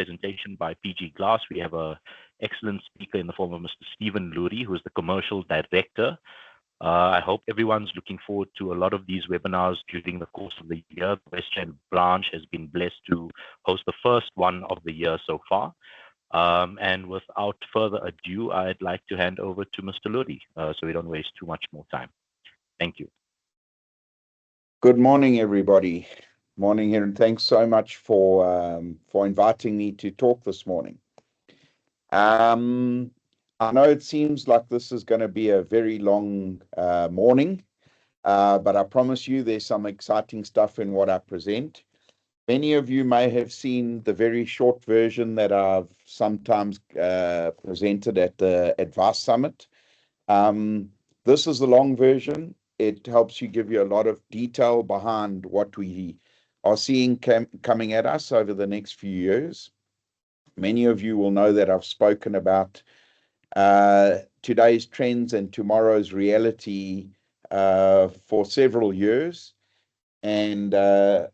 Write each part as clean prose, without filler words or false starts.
presentation by PG Glass. We have an excellent speaker in the form of Mr. Stephen Lurie, who is the Commercial Director. I hope everyone's looking forward to a lot of these webinars during the course of the year. The West End branch has been blessed to host the first one of the year so far. And without further ado, I'd like to hand over to Mr. Lurie so we don't waste too much more time. Thank you. Good morning, everybody. Morning here, and thanks so much for inviting me to talk this morning. I know it seems like this is going to be a very long morning, but I promise you there's some exciting stuff in what I present. Many of you may have seen the very short version that I've sometimes presented at the Advice Summit. This is the long version. It helps you give you a lot of detail behind what we are seeing coming at us over the next few years. Many of you will know that I've spoken about today's trends and tomorrow's reality for several years. And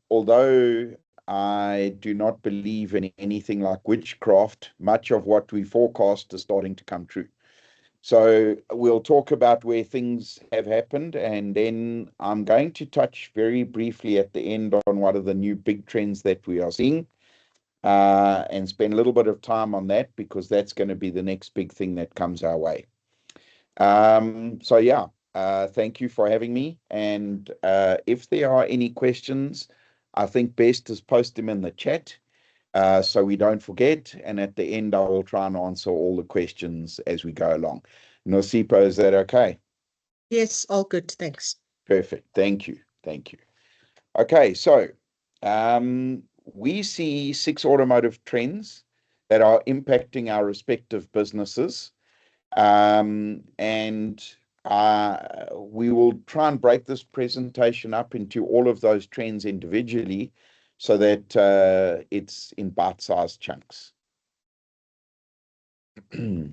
although I do not believe in anything like witchcraft, much of what we forecast is starting to come true. So we'll talk about where things have happened, and then I'm going to touch very briefly at the end on what are the new big trends that we are seeing, and spend a little bit of time on that because that's going to be the next big thing that comes our way. So yeah, thank you for having me. And if there are any questions, I think best is post them in the chat. So we don't forget, and at the end I will try and answer all the questions as we go along. Nosipo, is that okay? Yes, all good, thanks. Perfect, thank you. Okay, so we see 6 automotive trends that are impacting our respective businesses, and we will try and break this presentation up into all of those trends individually, so that it's in bite-sized chunks. I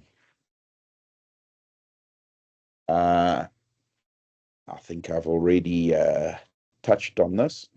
think I've already touched on this.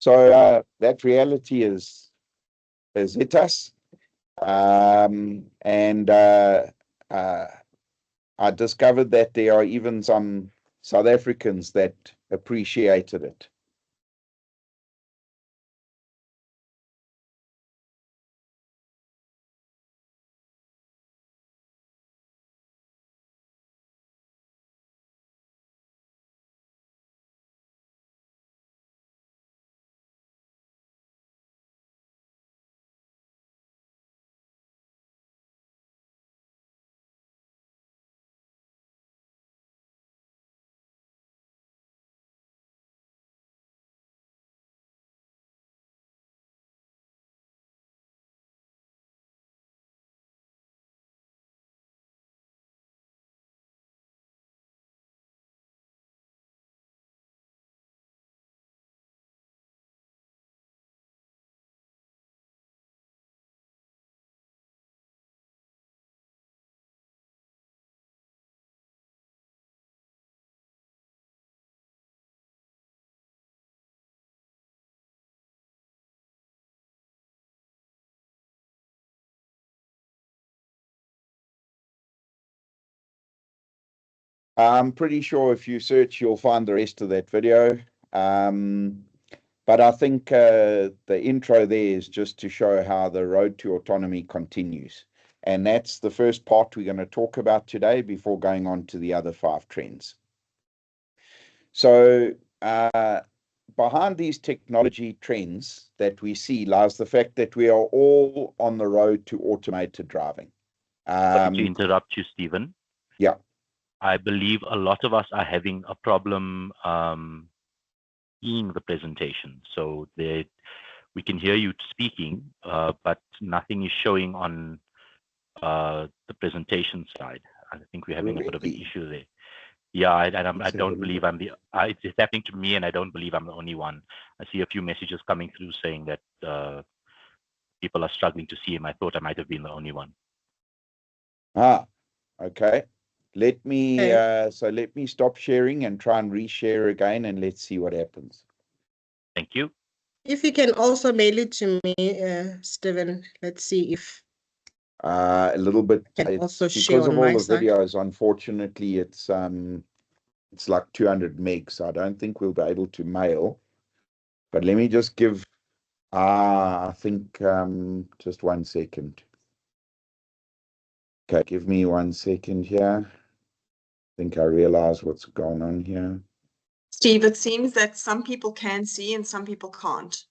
So that reality is hit us, and I discovered that there are even some South Africans that appreciated it. I'm pretty sure if you search, you'll find the rest of that video. But I think the intro there is just to show how the road to autonomy continues. And that's the first part we're going to talk about today before going on to the other 5 trends. So behind these technology trends that we see lies the fact that we are all on the road to automated driving. Sorry to interrupt you, Stephen. Yeah. I believe a lot of us are having a problem seeing the presentation. So we can hear you speaking, but nothing is showing on the presentation side. I think we're having a bit of an issue there. Yeah, I don't believe it's happening to me, and I don't believe I'm the only one. I see a few messages coming through saying that people are struggling to see him. I thought I might have been the only one. Okay. Let me let me stop sharing and try and reshare again, and let's see what happens. Thank you. If you can also mail it to me, Stephen, let's see if a little bit can also share because on of all my the side. videos, unfortunately it's like 200 megs. I don't think we'll be able to mail, but let me just give I think just 1 second. Okay, give me 1 second here. I think I realize what's going on here. Steve, it seems that some people can see and some people can't.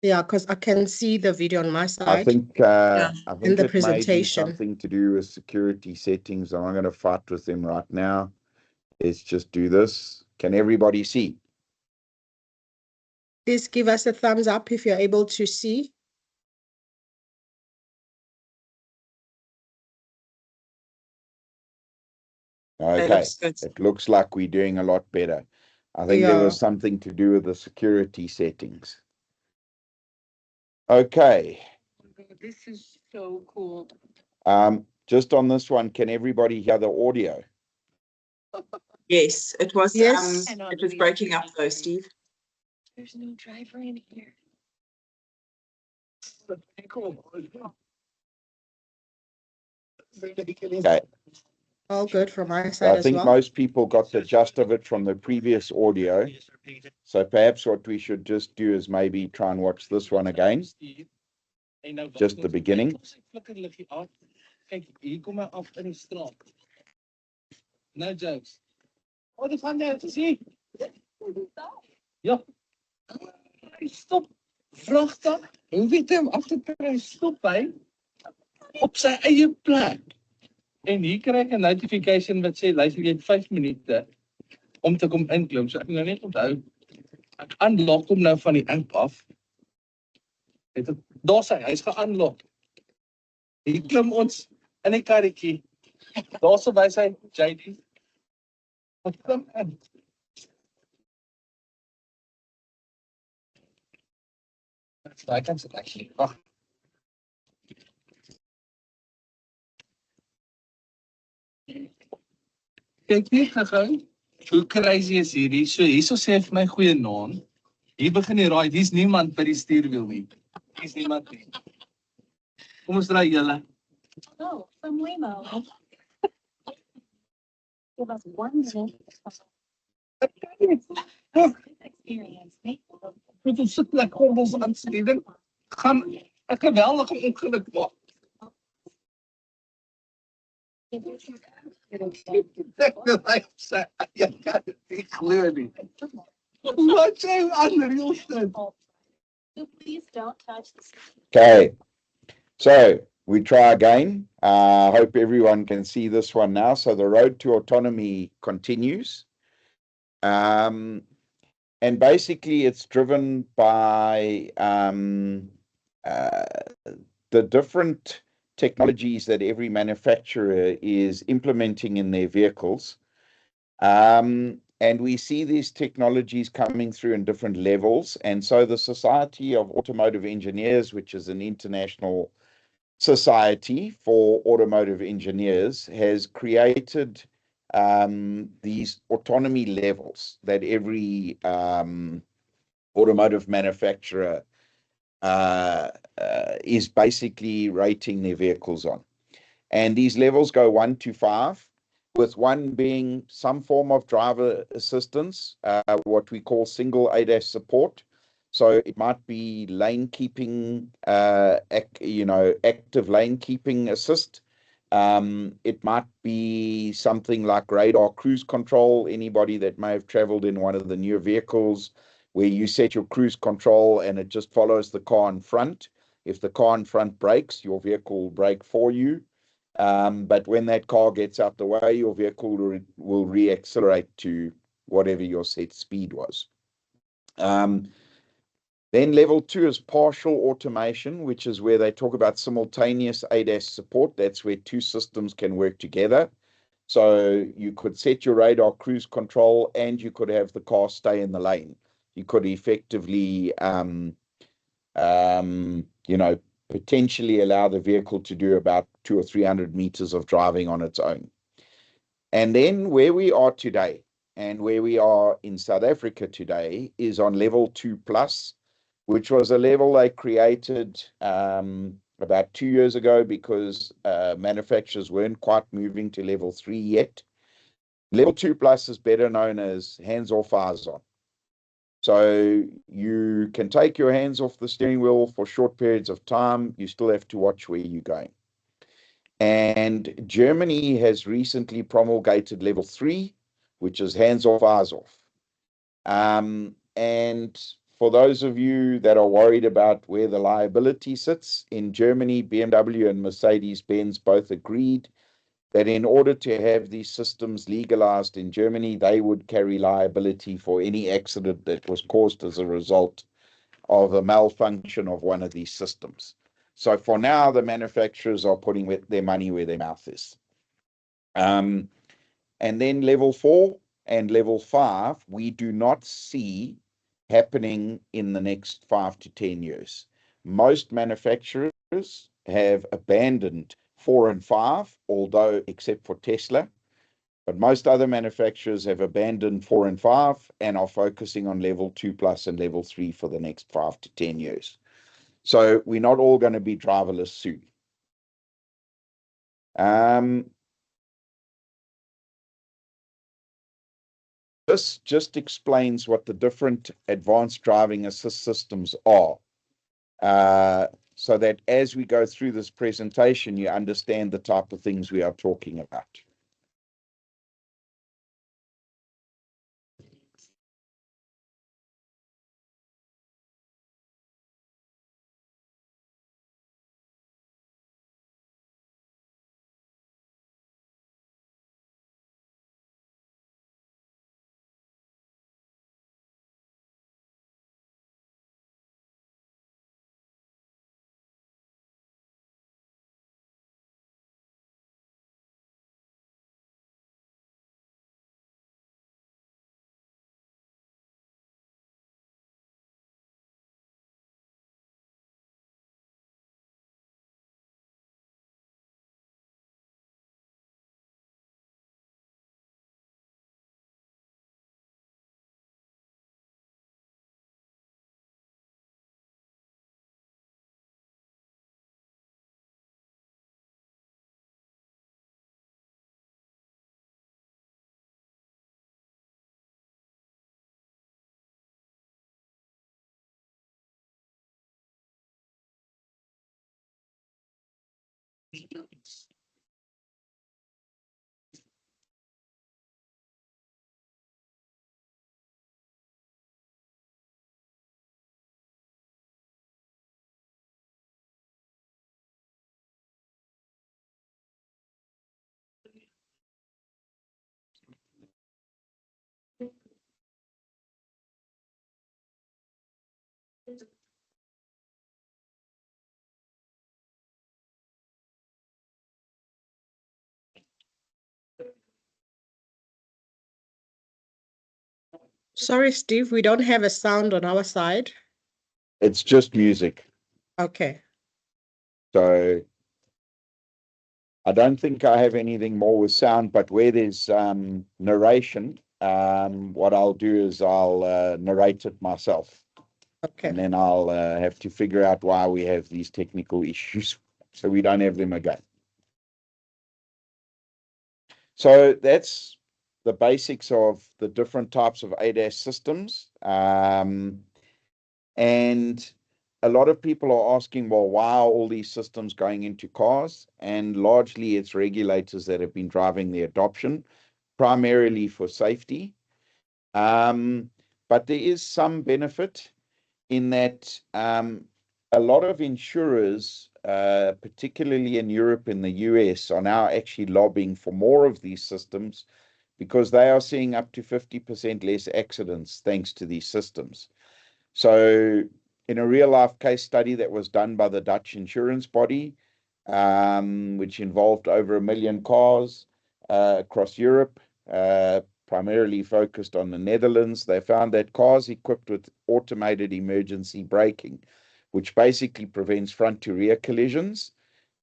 Yeah, because I can see the video on my side. I think and the it may be presentation. something to do with security settings. I'm not going to fight with them right now. Let's just do this. Can everybody see? Please give us a thumbs up if you're able to see. Okay, it looks like we're doing a lot better. I think there was something to do with the security settings. Okay. This is so cool. Just on this one, can everybody hear the audio? Yes, it was Yes. it was breaking up though, Steve. There's no driver in here. Okay. All good from my side I as think well. most people got the gist of it from the previous audio. So perhaps what we should just do is maybe try and watch this one again. Just the beginning. No jokes. What is on there to see? Ja. Stop. Vragtuig. Hoe weet hem af te kry? Stop hy op sy eie plek. En hier kry ek 'n notification wat sê luister jy het 5 minute om te kom inklim. So ek nou net onthou. Ek unlock hom nou van die app af. Daar's hy's ge-unlock. Hier klim ons in die karretjie. Daar's wys hy JD. Wat klim in? I can sit actually. Oh. Kyk net gou. Hoe crazy is hierdie? So hierso sê hy vir my goeie naam. Hier begin die ride. Hier's niemand by die stuurwiel nie. Hier's niemand nie. Kom ons draai julle. Oh, from Waymo. Give us 1 minute. Experience. Met ons sit lekker gordels aan Steven. Gaan 'n geweldige ongeluk maak. Ek sê jy kan dit nie glo nie. Wat sê unreal shit. So please don't touch this. Okay. So we try again. I hope everyone can see this one now. So the road to autonomy continues. And basically it's driven by the different technologies that every manufacturer is implementing in their vehicles. And we see these technologies coming through in different levels. And so the Society of Automotive Engineers, which is an international society for automotive engineers, has created these autonomy levels that every automotive manufacturer is basically rating their vehicles on. And these levels go 1 to 5, with one being some form of driver assistance, what we call single ADAS support. So it might be lane keeping, active lane keeping assist. It might be something like radar cruise control. Anybody that may have traveled in one of the newer vehicles where you set your cruise control and it just follows the car in front. If the car in front brakes, your vehicle will brake for you. But when that car gets out the way, your vehicle will re-accelerate to whatever your set speed was. Then level 2 is partial automation, which is where they talk about simultaneous ADAS support. That's where two systems can work together. So you could set your radar cruise control and you could have the car stay in the lane. You could effectively, potentially allow the vehicle to do about 200 or 300 meters of driving on its own. And then where we are today and where we are in South Africa today is on level 2 plus, which was a level they created about 2 years ago because manufacturers weren't quite moving to level 3 yet. Level 2 plus is better known as hands off, eyes on. So you can take your hands off the steering wheel for short periods of time. You still have to watch where you're going. And Germany has recently promulgated level 3, which is hands off, eyes off. And for those of you that are worried about where the liability sits, in Germany, BMW and Mercedes-Benz both agreed that in order to have these systems legalized in Germany, they would carry liability for any accident that was caused as a result of a malfunction of one of these systems. So for now, the manufacturers are putting their money where their mouth is. And then level 4 and level 5, we do not see happening in the next 5 to 10 years. Most manufacturers have abandoned 4 and 5, although except for Tesla, but most other manufacturers have abandoned 4 and 5 and are focusing on level 2 plus and level 3 for the next 5 to 10 years. So we're not all going to be driverless soon. This just explains what the different advanced driving assist systems are, so that as we go through this presentation, you understand the type of things we are talking about. Sorry, Steve, we don't have a sound on our side. It's just music. Okay. So I don't think I have anything more with sound, but where there's narration, what I'll do is I'll narrate it myself. Okay. And then I'll have to figure out why we have these technical issues so we don't have them again. So that's the basics of the different types of ADAS systems. And a lot of people are asking, well, why are all these systems going into cars? And largely it's regulators that have been driving the adoption, primarily for safety. But there is some benefit in that a lot of insurers, particularly in Europe and the US, are now actually lobbying for more of these systems because they are seeing up to 50% less accidents thanks to these systems. So, in a real life case study that was done by the Dutch insurance body, which involved over 1 million cars across Europe, primarily focused on the Netherlands, they found that cars equipped with automated emergency braking, which basically prevents front to rear collisions,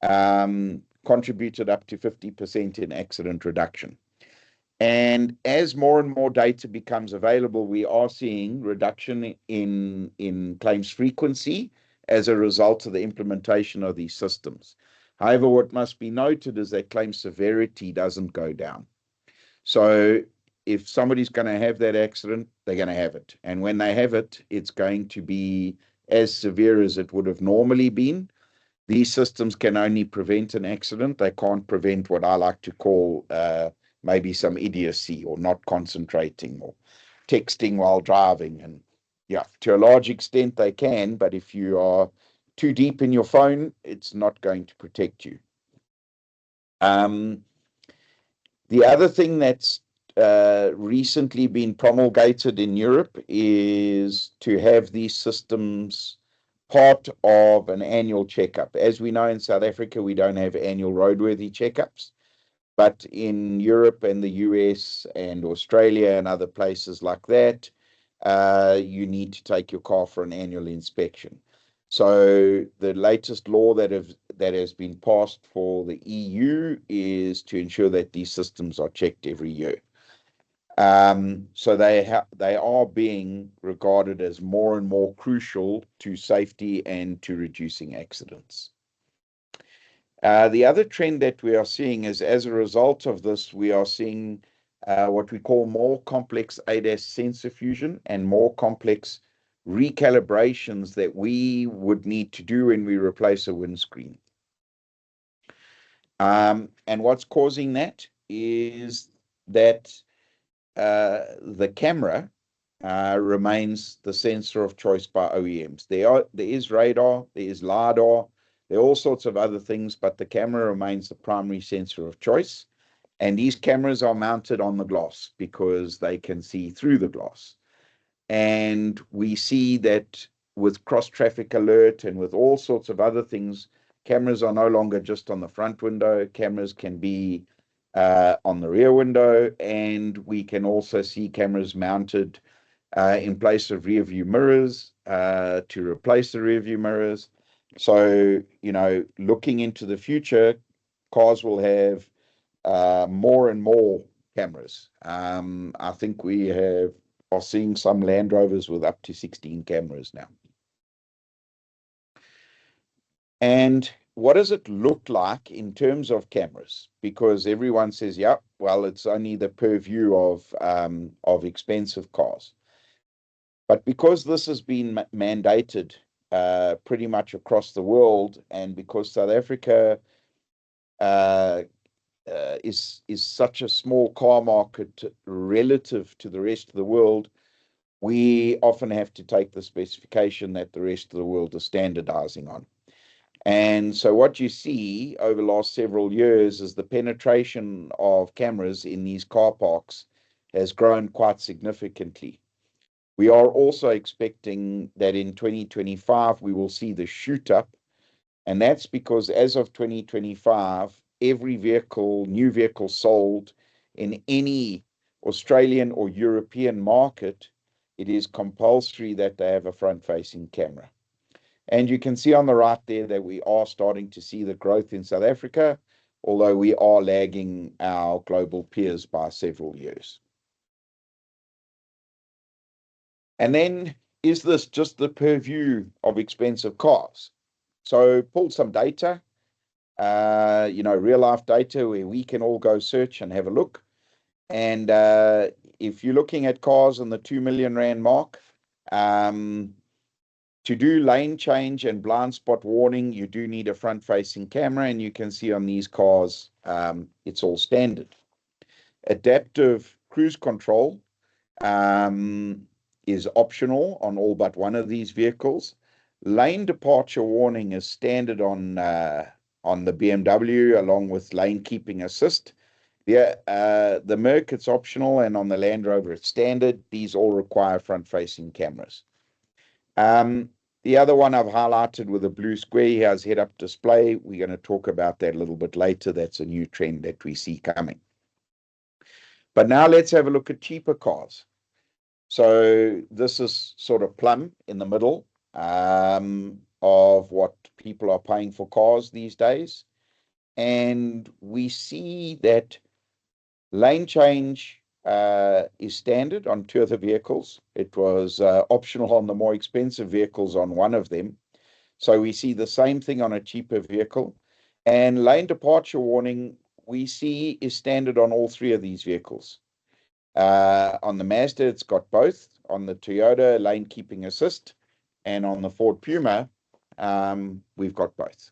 contributed up to 50% in accident reduction. And as more and more data becomes available, we are seeing reduction in claims frequency as a result of the implementation of these systems. However, what must be noted is that claim severity doesn't go down. So if somebody's going to have that accident, they're going to have it. And when they have it, it's going to be as severe as it would have normally been. These systems can only prevent an accident. They can't prevent what I like to call maybe some idiocy or not concentrating or texting while driving. And yeah, to a large extent they can, but if you are too deep in your phone, it's not going to protect you. The other thing that's recently been promulgated in Europe is to have these systems part of an annual checkup. As we know, in South Africa, we don't have annual roadworthy checkups, but in Europe and the US and Australia and other places like that, you need to take your car for an annual inspection. So the latest law that has been passed for the EU is to ensure that these systems are checked every year. So they are being regarded as more and more crucial to safety and to reducing accidents. The other trend that we are seeing is, as a result of this, we are seeing what we call more complex ADAS sensor fusion and more complex recalibrations that we would need to do when we replace a windscreen. And what's causing that is that the camera remains the sensor of choice by OEMs. There is radar, there is LiDAR, there are all sorts of other things, but the camera remains the primary sensor of choice. And these cameras are mounted on the glass because they can see through the glass. And we see that with cross-traffic alert and with all sorts of other things, cameras are no longer just on the front window. Cameras can be on the rear window, and we can also see cameras mounted in place of rear view mirrors to replace the rear view mirrors. So, looking into the future, cars will have more and more cameras. I think we are seeing some Land Rovers with up to 16 cameras now. And what does it look like in terms of cameras? Because everyone says, yeah, well, it's only the purview of expensive cars. But because this has been mandated pretty much across the world, and because South Africa is such a small car market relative to the rest of the world, we often have to take the specification that the rest of the world is standardizing on. And so what you see over the last several years is the penetration of cameras in these car parks has grown quite significantly. We are also expecting that in 2025, we will see the shoot up. And that's because as of 2025, every new vehicle sold in any Australian or European market, it is compulsory that they have a front-facing camera. And you can see on the right there that we are starting to see the growth in South Africa, although we are lagging our global peers by several years. And then, is this just the purview of expensive cars? So pulled some data. real life data where we can all go search and have a look. And if you're looking at cars on the 2 million rand mark, to do lane change and blind spot warning, you do need a front-facing camera, and you can see on these cars, it's all standard. Adaptive cruise control is optional on all but one of these vehicles. Lane departure warning is standard on the BMW, along with lane keeping assist. The Merc, it's optional, and on the Land Rover, it's standard. These all require front-facing cameras. The other one I've highlighted with a blue square here is head-up display. We're going to talk about that a little bit later. That's a new trend that we see coming. But now let's have a look at cheaper cars. So this is sort of plumb in the middle of what people are paying for cars these days. And we see that lane change is standard on 2 of the vehicles. It was optional on the more expensive vehicles on one of them. So we see the same thing on a cheaper vehicle. And lane departure warning, we see is standard on all 3 of these vehicles. On the Mazda, it's got both. On the Toyota, lane keeping assist. And on the Ford Puma, we've got both.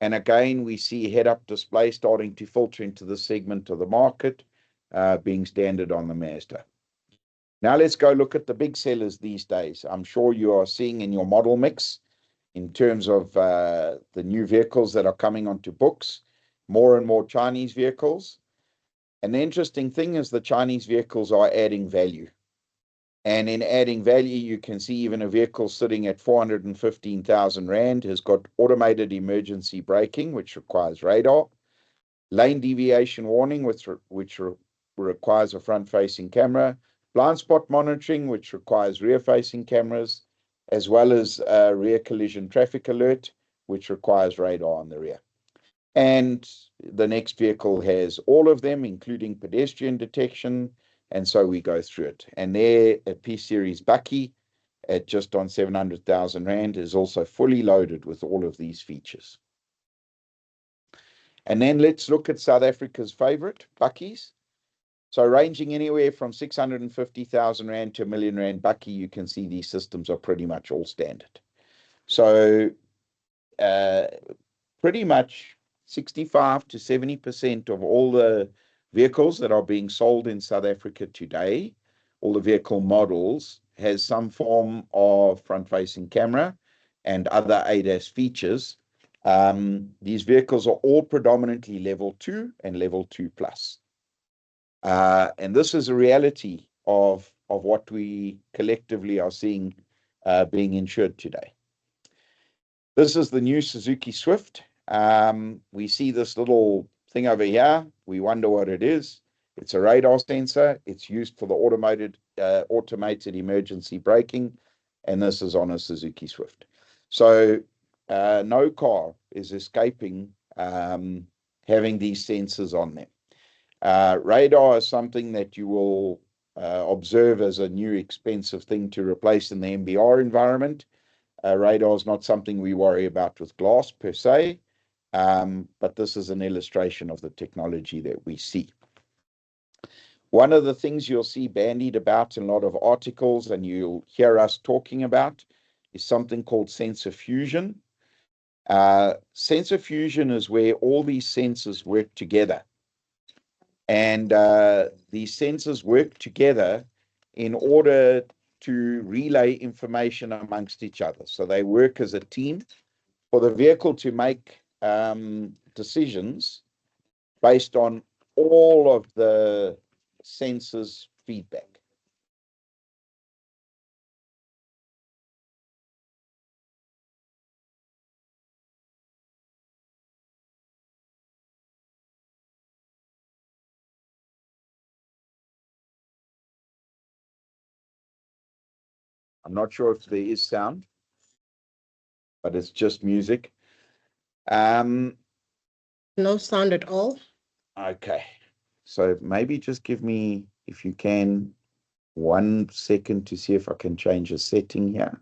And again, we see head-up display starting to filter into the segment of the market, being standard on the Mazda. Now let's go look at the big sellers these days. I'm sure you are seeing in your model mix, in terms of the new vehicles that are coming onto books, more and more Chinese vehicles. And the interesting thing is the Chinese vehicles are adding value. And in adding value, you can see even a vehicle sitting at 415,000 Rand has got automated emergency braking, which requires radar, lane deviation warning, which requires a front-facing camera, blind spot monitoring, which requires rear-facing cameras, as well as rear collision traffic alert, which requires radar on the rear. And the next vehicle has all of them, including pedestrian detection. And so we go through it. And there, a P-Series Bakkie at just on 700,000 Rand is also fully loaded with all of these features. And then let's look at South Africa's favorite, Bakkies. So ranging anywhere from 650,000 Rand to 1 million Rand Bakkie, you can see these systems are pretty much all standard. So pretty much 65 to 70% of all the vehicles that are being sold in South Africa today, all the vehicle models, has some form of front-facing camera and other ADAS features. These vehicles are all predominantly level 2 and level 2 plus. And this is a reality of what we collectively are seeing being insured today. This is the new Suzuki Swift. We see this little thing over here. We wonder what it is. It's a radar sensor. It's used for the automated emergency braking, and this is on a Suzuki Swift. So no car is escaping having these sensors on them. Radar is something that you will observe as a new expensive thing to replace in the MBR environment. Radar is not something we worry about with glass per se, but this is an illustration of the technology that we see. One of the things you'll see bandied about in a lot of articles and you'll hear us talking about is something called sensor fusion. Sensor fusion is where all these sensors work together. And these sensors work together in order to relay information amongst each other. So they work as a team for the vehicle to make decisions based on all of the sensors' feedback. I'm not sure if there is sound, but it's just music. No sound at all. Okay. So maybe just give me, if you can, 1 second to see if I can change a setting here.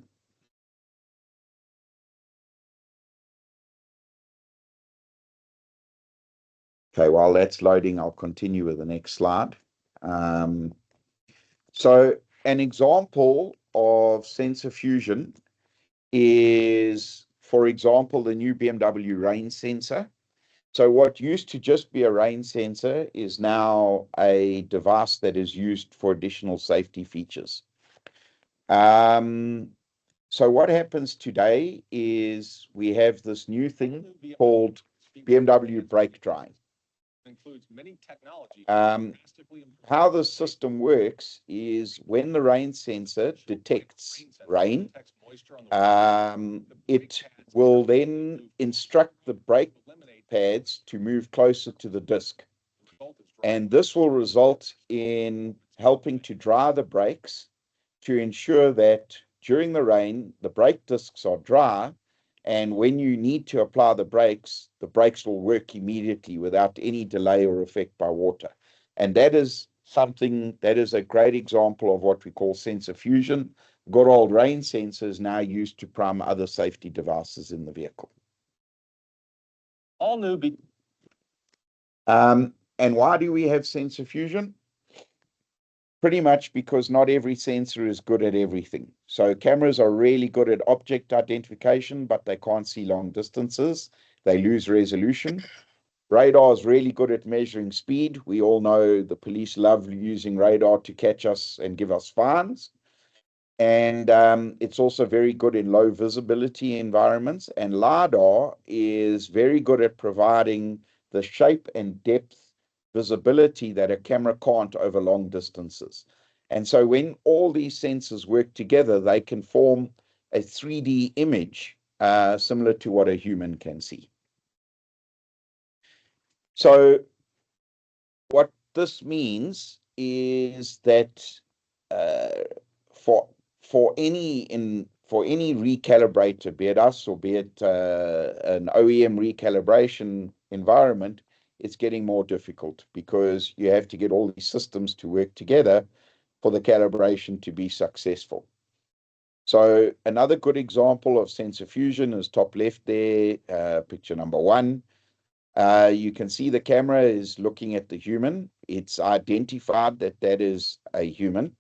Okay, while that's loading, I'll continue with the next slide. So an example of sensor fusion is, for example, the new BMW rain sensor. So what used to just be a rain sensor is now a device that is used for additional safety features. So what happens today is we have this new thing called BMW brake drying. How the system works is when the rain sensor detects rain, it will then instruct the brake pads to move closer to the disc. And this will result in helping to dry the brakes to ensure that during the rain, the brake discs are dry. And when you need to apply the brakes will work immediately without any delay or effect by water. And that is something that is a great example of what we call sensor fusion. Good old rain sensors now used to prime other safety devices in the vehicle. All new. And why do we have sensor fusion? Pretty much because not every sensor is good at everything. So cameras are really good at object identification, but they can't see long distances. They lose resolution. Radar is really good at measuring speed. We all know the police love using radar to catch us and give us fines. And it's also very good in low visibility environments. And LiDAR is very good at providing the shape and depth visibility that a camera can't over long distances. And so when all these sensors work together, they can form a 3D image similar to what a human can see. So what this means is that for any recalibrator, be it us or be it an OEM recalibration environment, it's getting more difficult because you have to get all these systems to work together for the calibration to be successful. So another good example of sensor fusion is top left there, picture number 1. You can see the camera is looking at the human. It's identified that that is a human.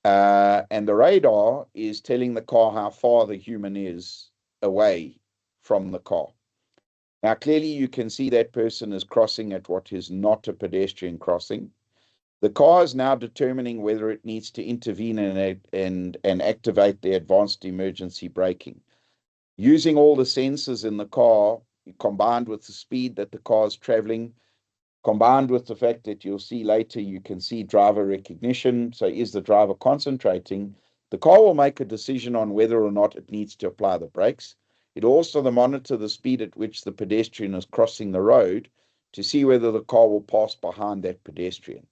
And the radar is telling the car how far the human is away from the car. Now, clearly you can see that person is crossing at what is not a pedestrian crossing. The car is now determining whether it needs to intervene and activate the advanced emergency braking. Using all the sensors in the car, combined with the speed that the car is traveling, combined with the fact that you'll see later, you can see driver recognition. So is the driver concentrating? The car will make a decision on whether or not it needs to apply the brakes. It also monitor the speed at which the pedestrian is crossing the road to see whether the car will pass behind that pedestrian.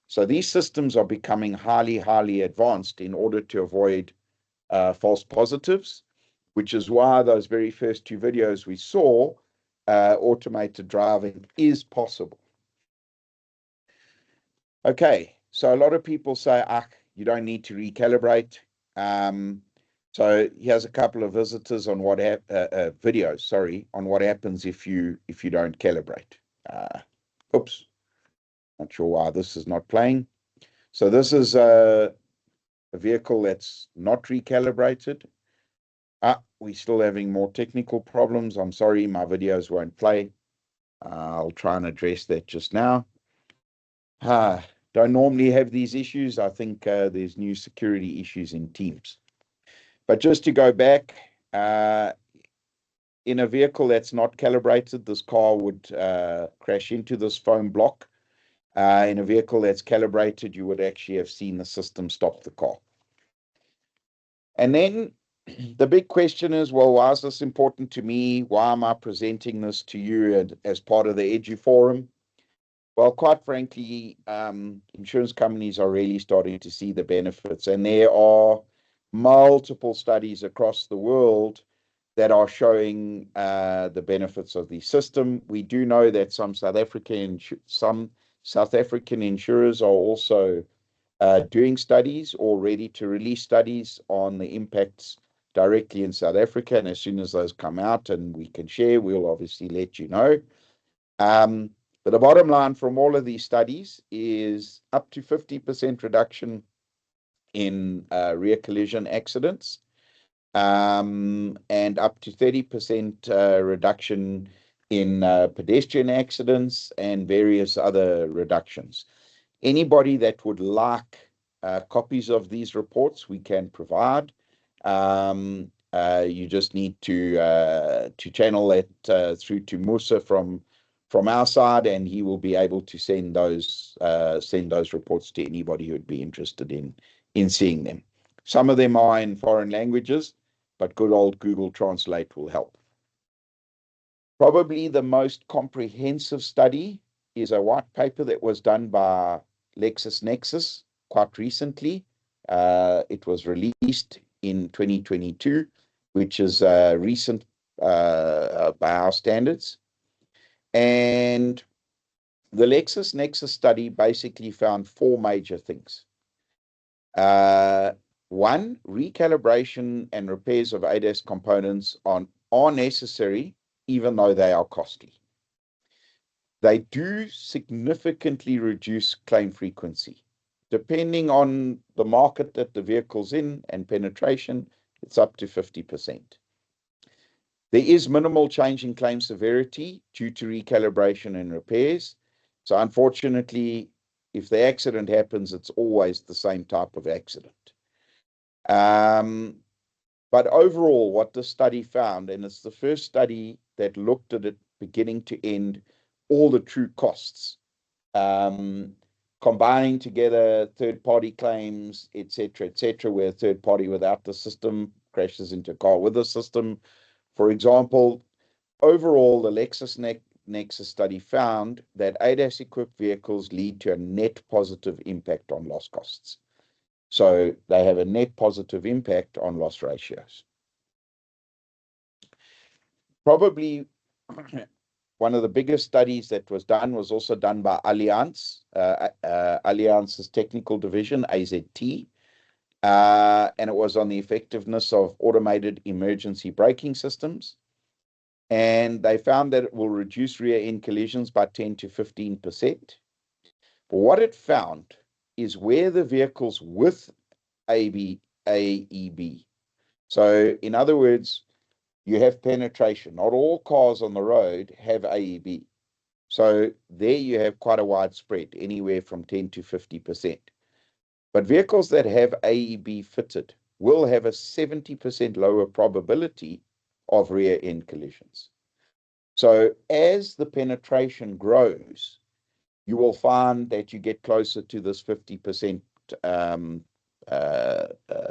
So these systems are becoming highly, highly advanced in order to avoid false positives, which is why those very first 2 videos we saw, automated driving is possible. Okay, so a lot of people say, you don't need to recalibrate. So here's a couple of visitors on what videos, on what happens if you don't calibrate. Oops, not sure why this is not playing. So this is a vehicle that's not recalibrated. We're still having more technical problems. I'm sorry, my videos won't play. I'll try and address that just now. Don't normally have these issues. I think there's new security issues in Teams. But just to go back, in a vehicle that's not calibrated, this car would crash into this foam block. In a vehicle that's calibrated, you would actually have seen the system stop the car. And then the big question is, well, why is this important to me? Why am I presenting this to you as part of the Edu Forum? Well, quite frankly, insurance companies are really starting to see the benefits, and there are multiple studies across the world that are showing the benefits of the system. We do know that some South African insurers are also doing studies or ready to release studies on the impacts directly in South Africa. And as soon as those come out and we can share, we'll obviously let you know. But the bottom line from all of these studies is up to 50% reduction in rear collision accidents, and up to 30% reduction in pedestrian accidents and various other reductions. Anybody that would like copies of these reports, we can provide. You just need to channel it through to Musa from our side, and he will be able to send those reports to anybody who would be interested in seeing them. Some of them are in foreign languages, but good old Google Translate will help. Probably the most comprehensive study is a white paper that was done by LexisNexis quite recently. It was released in 2022, which is recent by our standards. And the LexisNexis study basically found four major things. One, recalibration and repairs of ADAS components are necessary, even though they are costly. They do significantly reduce claim frequency. Depending on the market that the vehicle's in and penetration, it's up to 50%. There is minimal change in claim severity due to recalibration and repairs. So unfortunately, if the accident happens, it's always the same type of accident. But overall, what the study found, and it's the first study that looked at it beginning to end, all the true costs, combining together third-party claims, etc., where a third party without the system crashes into a car with the system. For example, overall, the LexisNexis study found that ADAS-equipped vehicles lead to a net positive impact on loss costs. So they have a net positive impact on loss ratios. Probably one of the biggest studies that was done was also done by Allianz, Allianz's technical division, AZT, and it was on the effectiveness of automated emergency braking systems. And they found that it will reduce rear end collisions by 10 to 15%. But what it found is where the vehicles with AEB. So in other words, you have penetration. Not all cars on the road have AEB. So there you have quite a wide spread, anywhere from 10 to 50%. But vehicles that have AEB fitted will have a 70% lower probability of rear end collisions. So as the penetration grows, you will find that you get closer to this 50%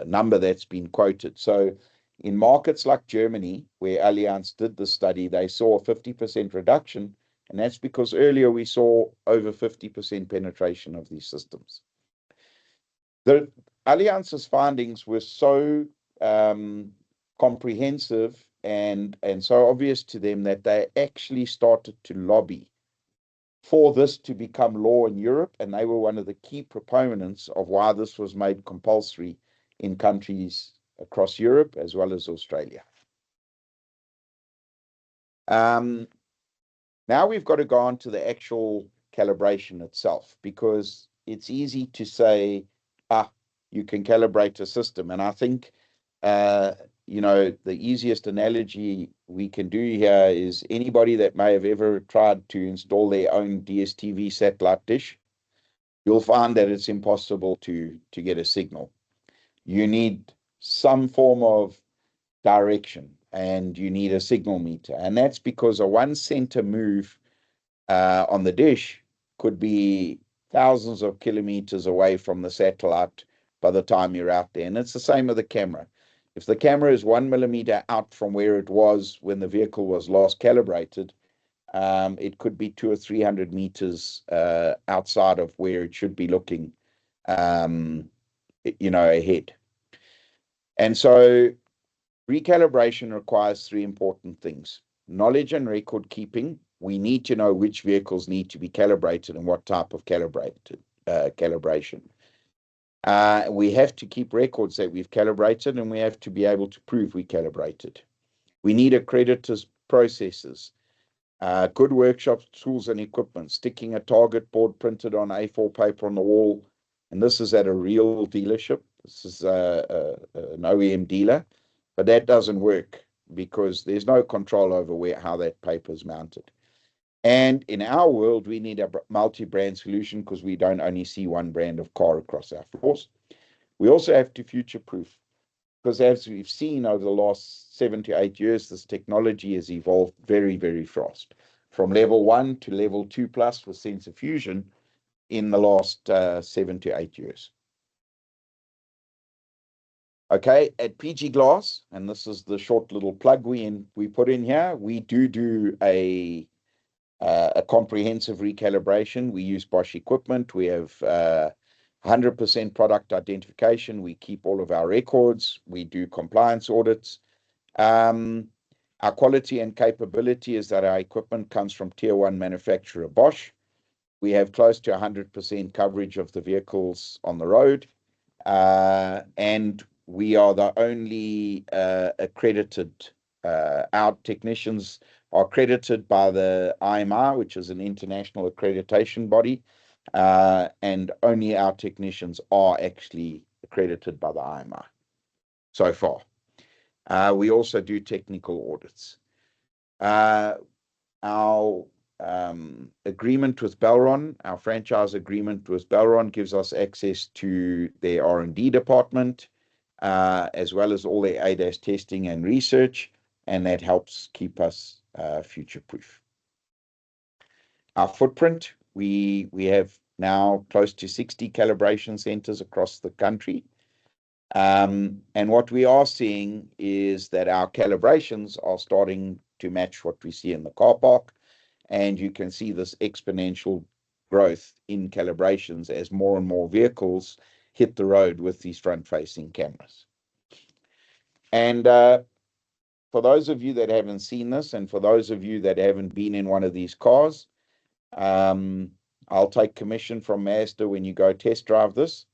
number that's been quoted. So in markets like Germany, where Allianz did the study, they saw a 50% reduction, and that's because earlier we saw over 50% penetration of these systems. The Allianz's findings were so comprehensive and so obvious to them that they actually started to lobby for this to become law in Europe, and they were one of the key proponents of why this was made compulsory in countries across Europe as well as Australia. Now we've got to go on to the actual calibration itself, because it's easy to say, you can calibrate a system. And I think, the easiest analogy we can do here is anybody that may have ever tried to install their own DSTV satellite dish, you'll find that it's impossible to get a signal. You need some form of direction, and you need a signal meter. And that's because a 1 center move on the dish could be thousands of kilometers away from the satellite by the time you're out there. And it's the same with the camera. If the camera is 1 millimeter out from where it was when the vehicle was last calibrated, it could be 200 or 300 meters outside of where it should be looking, ahead. And so recalibration requires three important things: knowledge and record keeping. We need to know which vehicles need to be calibrated and what type of calibration. We have to keep records that we've calibrated, and we have to be able to prove we calibrated. We need accredited processes. Good workshop tools and equipment, sticking a target board printed on A4 paper on the wall. And this is at a real dealership. This is an OEM dealer, but that doesn't work because there's no control over how that paper is mounted. And in our world, we need a multi-brand solution because we don't only see one brand of car across our floors. We also have to future-proof, because as we've seen over the last 7 to 8 years, this technology has evolved very, very fast. From level 1 to level 2 plus with sensor fusion in the last 7 to 8 years. Okay, at PG Glass, and this is the short little plug we put in here, we do a comprehensive recalibration. We use Bosch equipment. We have 100% product identification. We keep all of our records. We do compliance audits. Our quality and capability is that our equipment comes from tier 1 manufacturer Bosch. We have close to 100% coverage of the vehicles on the road. And we are the only accredited, our technicians are accredited by the IMR, which is an international accreditation body, and only our technicians are actually accredited by the IMR so far. We also do technical audits. Our agreement with Belron, our franchise agreement with Belron, gives us access to their R&D department, as well as all their ADAS testing and research, and that helps keep us future-proof. Our footprint, we have now close to 60 calibration centers across the country. And what we are seeing is that our calibrations are starting to match what we see in the car park. And you can see this exponential growth in calibrations as more and more vehicles hit the road with these front-facing cameras. And for those of you that haven't seen this, and for those of you that haven't been in one of these cars, I'll take commission from Mazda when you go test drive this.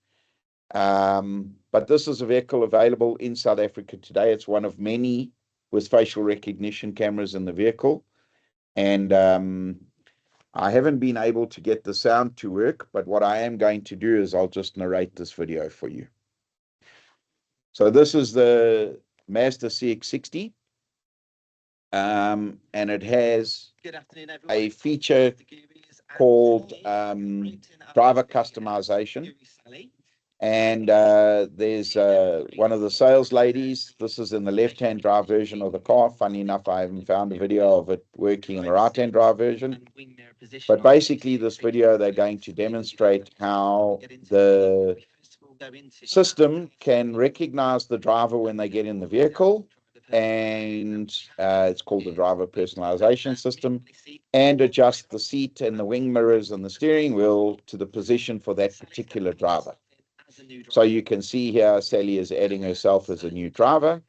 But this is a vehicle available in South Africa today. It's one of many with facial recognition cameras in the vehicle. And I haven't been able to get the sound to work, but what I am going to do is I'll just narrate this video for you. So this is the Mazda CX-60. And it has a feature called driver customization. And there's one of the sales ladies. This is in the left-hand drive version of the car. Funny enough, I haven't found a video of it working in the right-hand drive version. But basically, this video, they're going to demonstrate how the system can recognize the driver when they get in the vehicle. And it's called the driver personalization system, and adjust the seat and the wing mirrors and the steering wheel to the position for that particular driver. So you can see here, Sally is adding herself as a new driver.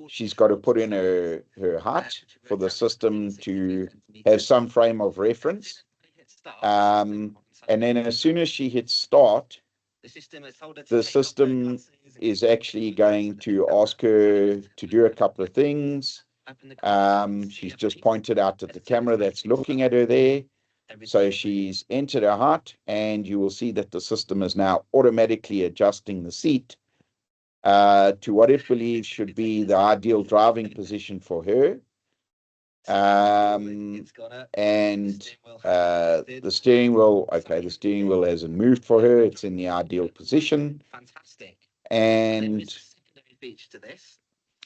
She's got to put in her height for the system to have some frame of reference. And then as soon as she hits start, the system is actually going to ask her to do a couple of things. She's just pointed out at the camera that's looking at her there. So she's entered her height, and you will see that the system is now automatically adjusting the seat to what it believes should be the ideal driving position for her. And the steering wheel, okay, the steering wheel hasn't moved for her. It's in the ideal position. And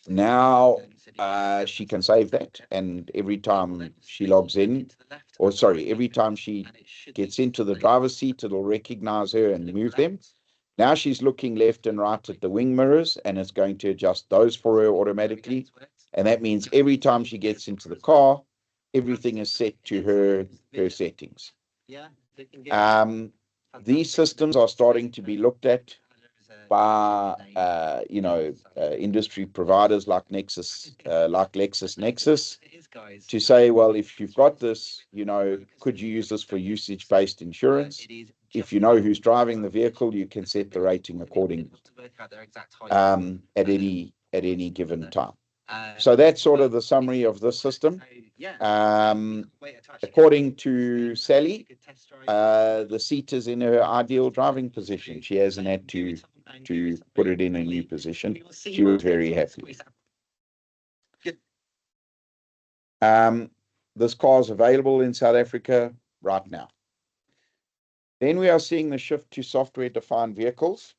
now she can save that, and every time she logs in, or sorry, every time she gets into the driver's seat, it'll recognize her and move them. Now she's looking left and right at the wing mirrors, and it's going to adjust those for her automatically. And that means every time she gets into the car, everything is set to her settings. These systems are starting to be looked at by industry providers like Lexus Nexus, to say, well, if you've got this, could you use this for usage-based insurance? If you know who's driving the vehicle, you can set the rating accordingly at any given time. So that's sort of the summary of this system. According to Sally, the seat is in her ideal driving position. She hasn't had to put it in a new position. She was very happy. This car is available in South Africa right now. Then we are seeing the shift to software-defined vehicles.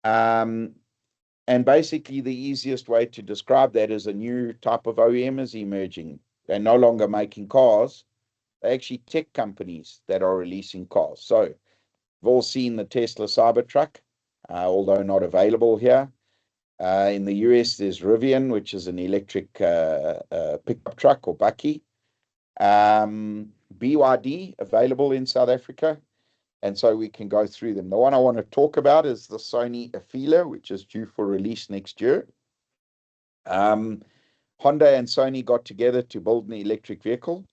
And basically, the easiest way to describe that is a new type of OEM is emerging. They're no longer making cars. They're actually tech companies that are releasing cars. So we've all seen the Tesla Cybertruck, although not available here. In the US, there's Rivian, which is an electric pickup truck or bakkie. BYD, available in South Africa. And so we can go through them. The one I want to talk about is the Sony FIA, which is due for release next year. Honda and Sony got together to build an electric vehicle.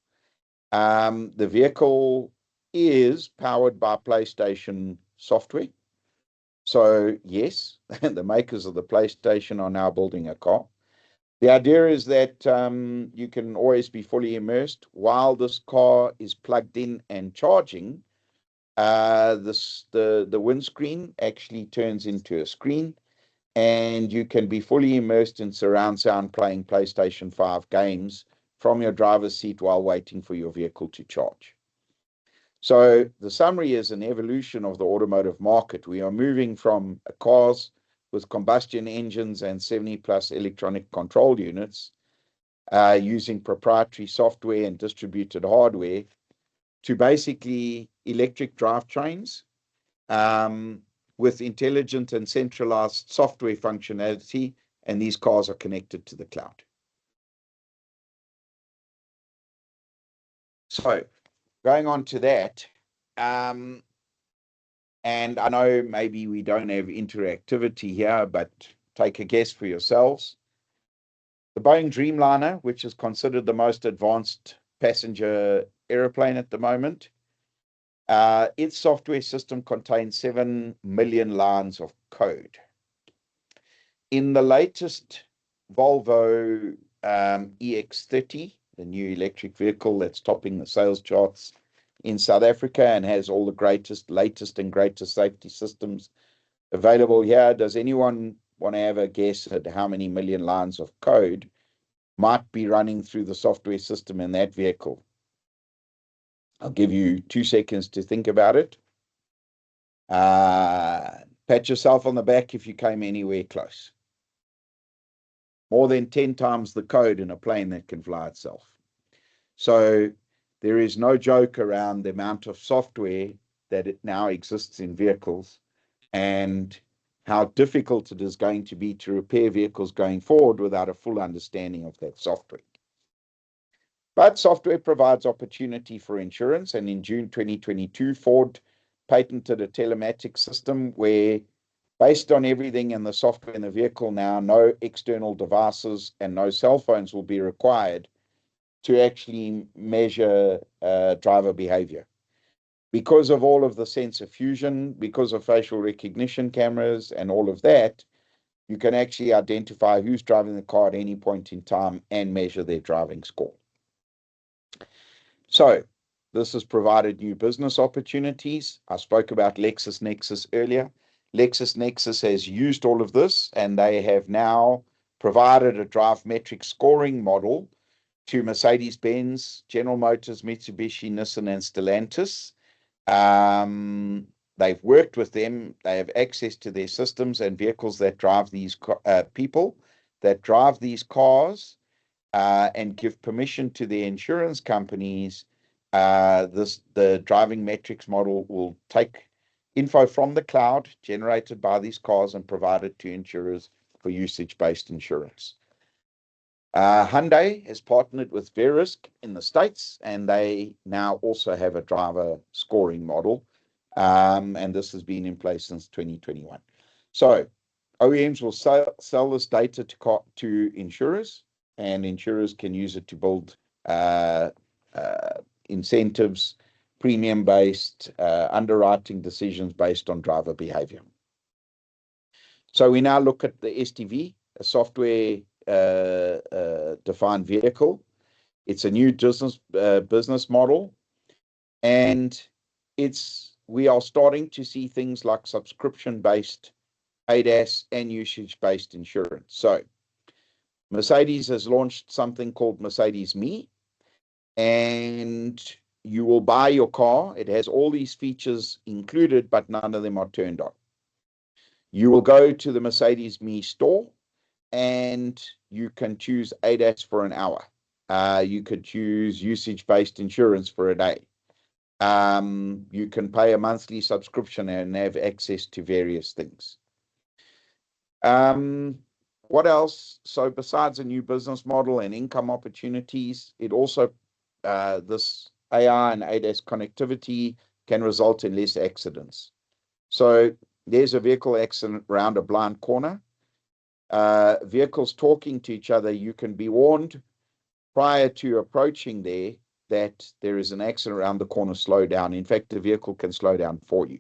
The vehicle is powered by PlayStation software. So yes, the makers of the PlayStation are now building a car. The idea is that you can always be fully immersed while this car is plugged in and charging. The windscreen actually turns into a screen, and you can be fully immersed in surround sound playing PlayStation 5 games from your driver's seat while waiting for your vehicle to charge. So the summary is an evolution of the automotive market. We are moving from cars with combustion engines and 70+ electronic control units using proprietary software and distributed hardware to basically electric drivetrains with intelligent and centralized software functionality, and these cars are connected to the cloud. So going on to that, and I know maybe we don't have interactivity here, but take a guess for yourselves. The Boeing Dreamliner, which is considered the most advanced passenger airplane at the moment, its software system contains 7 million lines of code. In the latest Volvo EX30, the new electric vehicle that's topping the sales charts in South Africa and has all the latest and greatest safety systems available here, does anyone want to have a guess at how many million lines of code might be running through the software system in that vehicle? I'll give you 2 seconds to think about it. Pat yourself on the back if you came anywhere close. More than 10 times the code in a plane that can fly itself. So there is no joke around the amount of software that it now exists in vehicles and how difficult it is going to be to repair vehicles going forward without a full understanding of that software. But software provides opportunity for insurance, and in June 2022, Ford patented a telematics system where, based on everything in the software in the vehicle now, no external devices and no cell phones will be required to actually measure driver behavior. Because of all of the sensor fusion, because of facial recognition cameras and all of that, you can actually identify who's driving the car at any point in time and measure their driving score. So this has provided new business opportunities. I spoke about LexisNexis earlier. LexisNexis has used all of this, and they have now provided a drive metric scoring model to Mercedes-Benz, General Motors, Mitsubishi, Nissan, and Stellantis. They've worked with them. They have access to their systems and vehicles that drive these people that drive these cars, and give permission to the insurance companies. The driving metrics model will take info from the cloud generated by these cars and provide it to insurers for usage-based insurance. Hyundai has partnered with Verisk in the States, and they now also have a driver scoring model, and this has been in place since 2021. So OEMs will sell this data to insurers, and insurers can use it to build incentives, premium-based underwriting decisions based on driver behavior. So we now look at the SDV, a software defined vehicle. It's a new business model, and we are starting to see things like subscription-based ADAS and usage-based insurance. So Mercedes has launched something called Mercedes Me, and you will buy your car. It has all these features included, but none of them are turned on. You will go to the Mercedes Me store, and you can choose ADAS for an hour. You could choose usage-based insurance for a day. You can pay a monthly subscription and have access to various things. What else? So besides a new business model and income opportunities, it also, this AI and ADAS connectivity can result in less accidents. So there's a vehicle accident around a blind corner. Vehicles talking to each other, you can be warned prior to approaching there that there is an accident around the corner, slow down. In fact, the vehicle can slow down for you.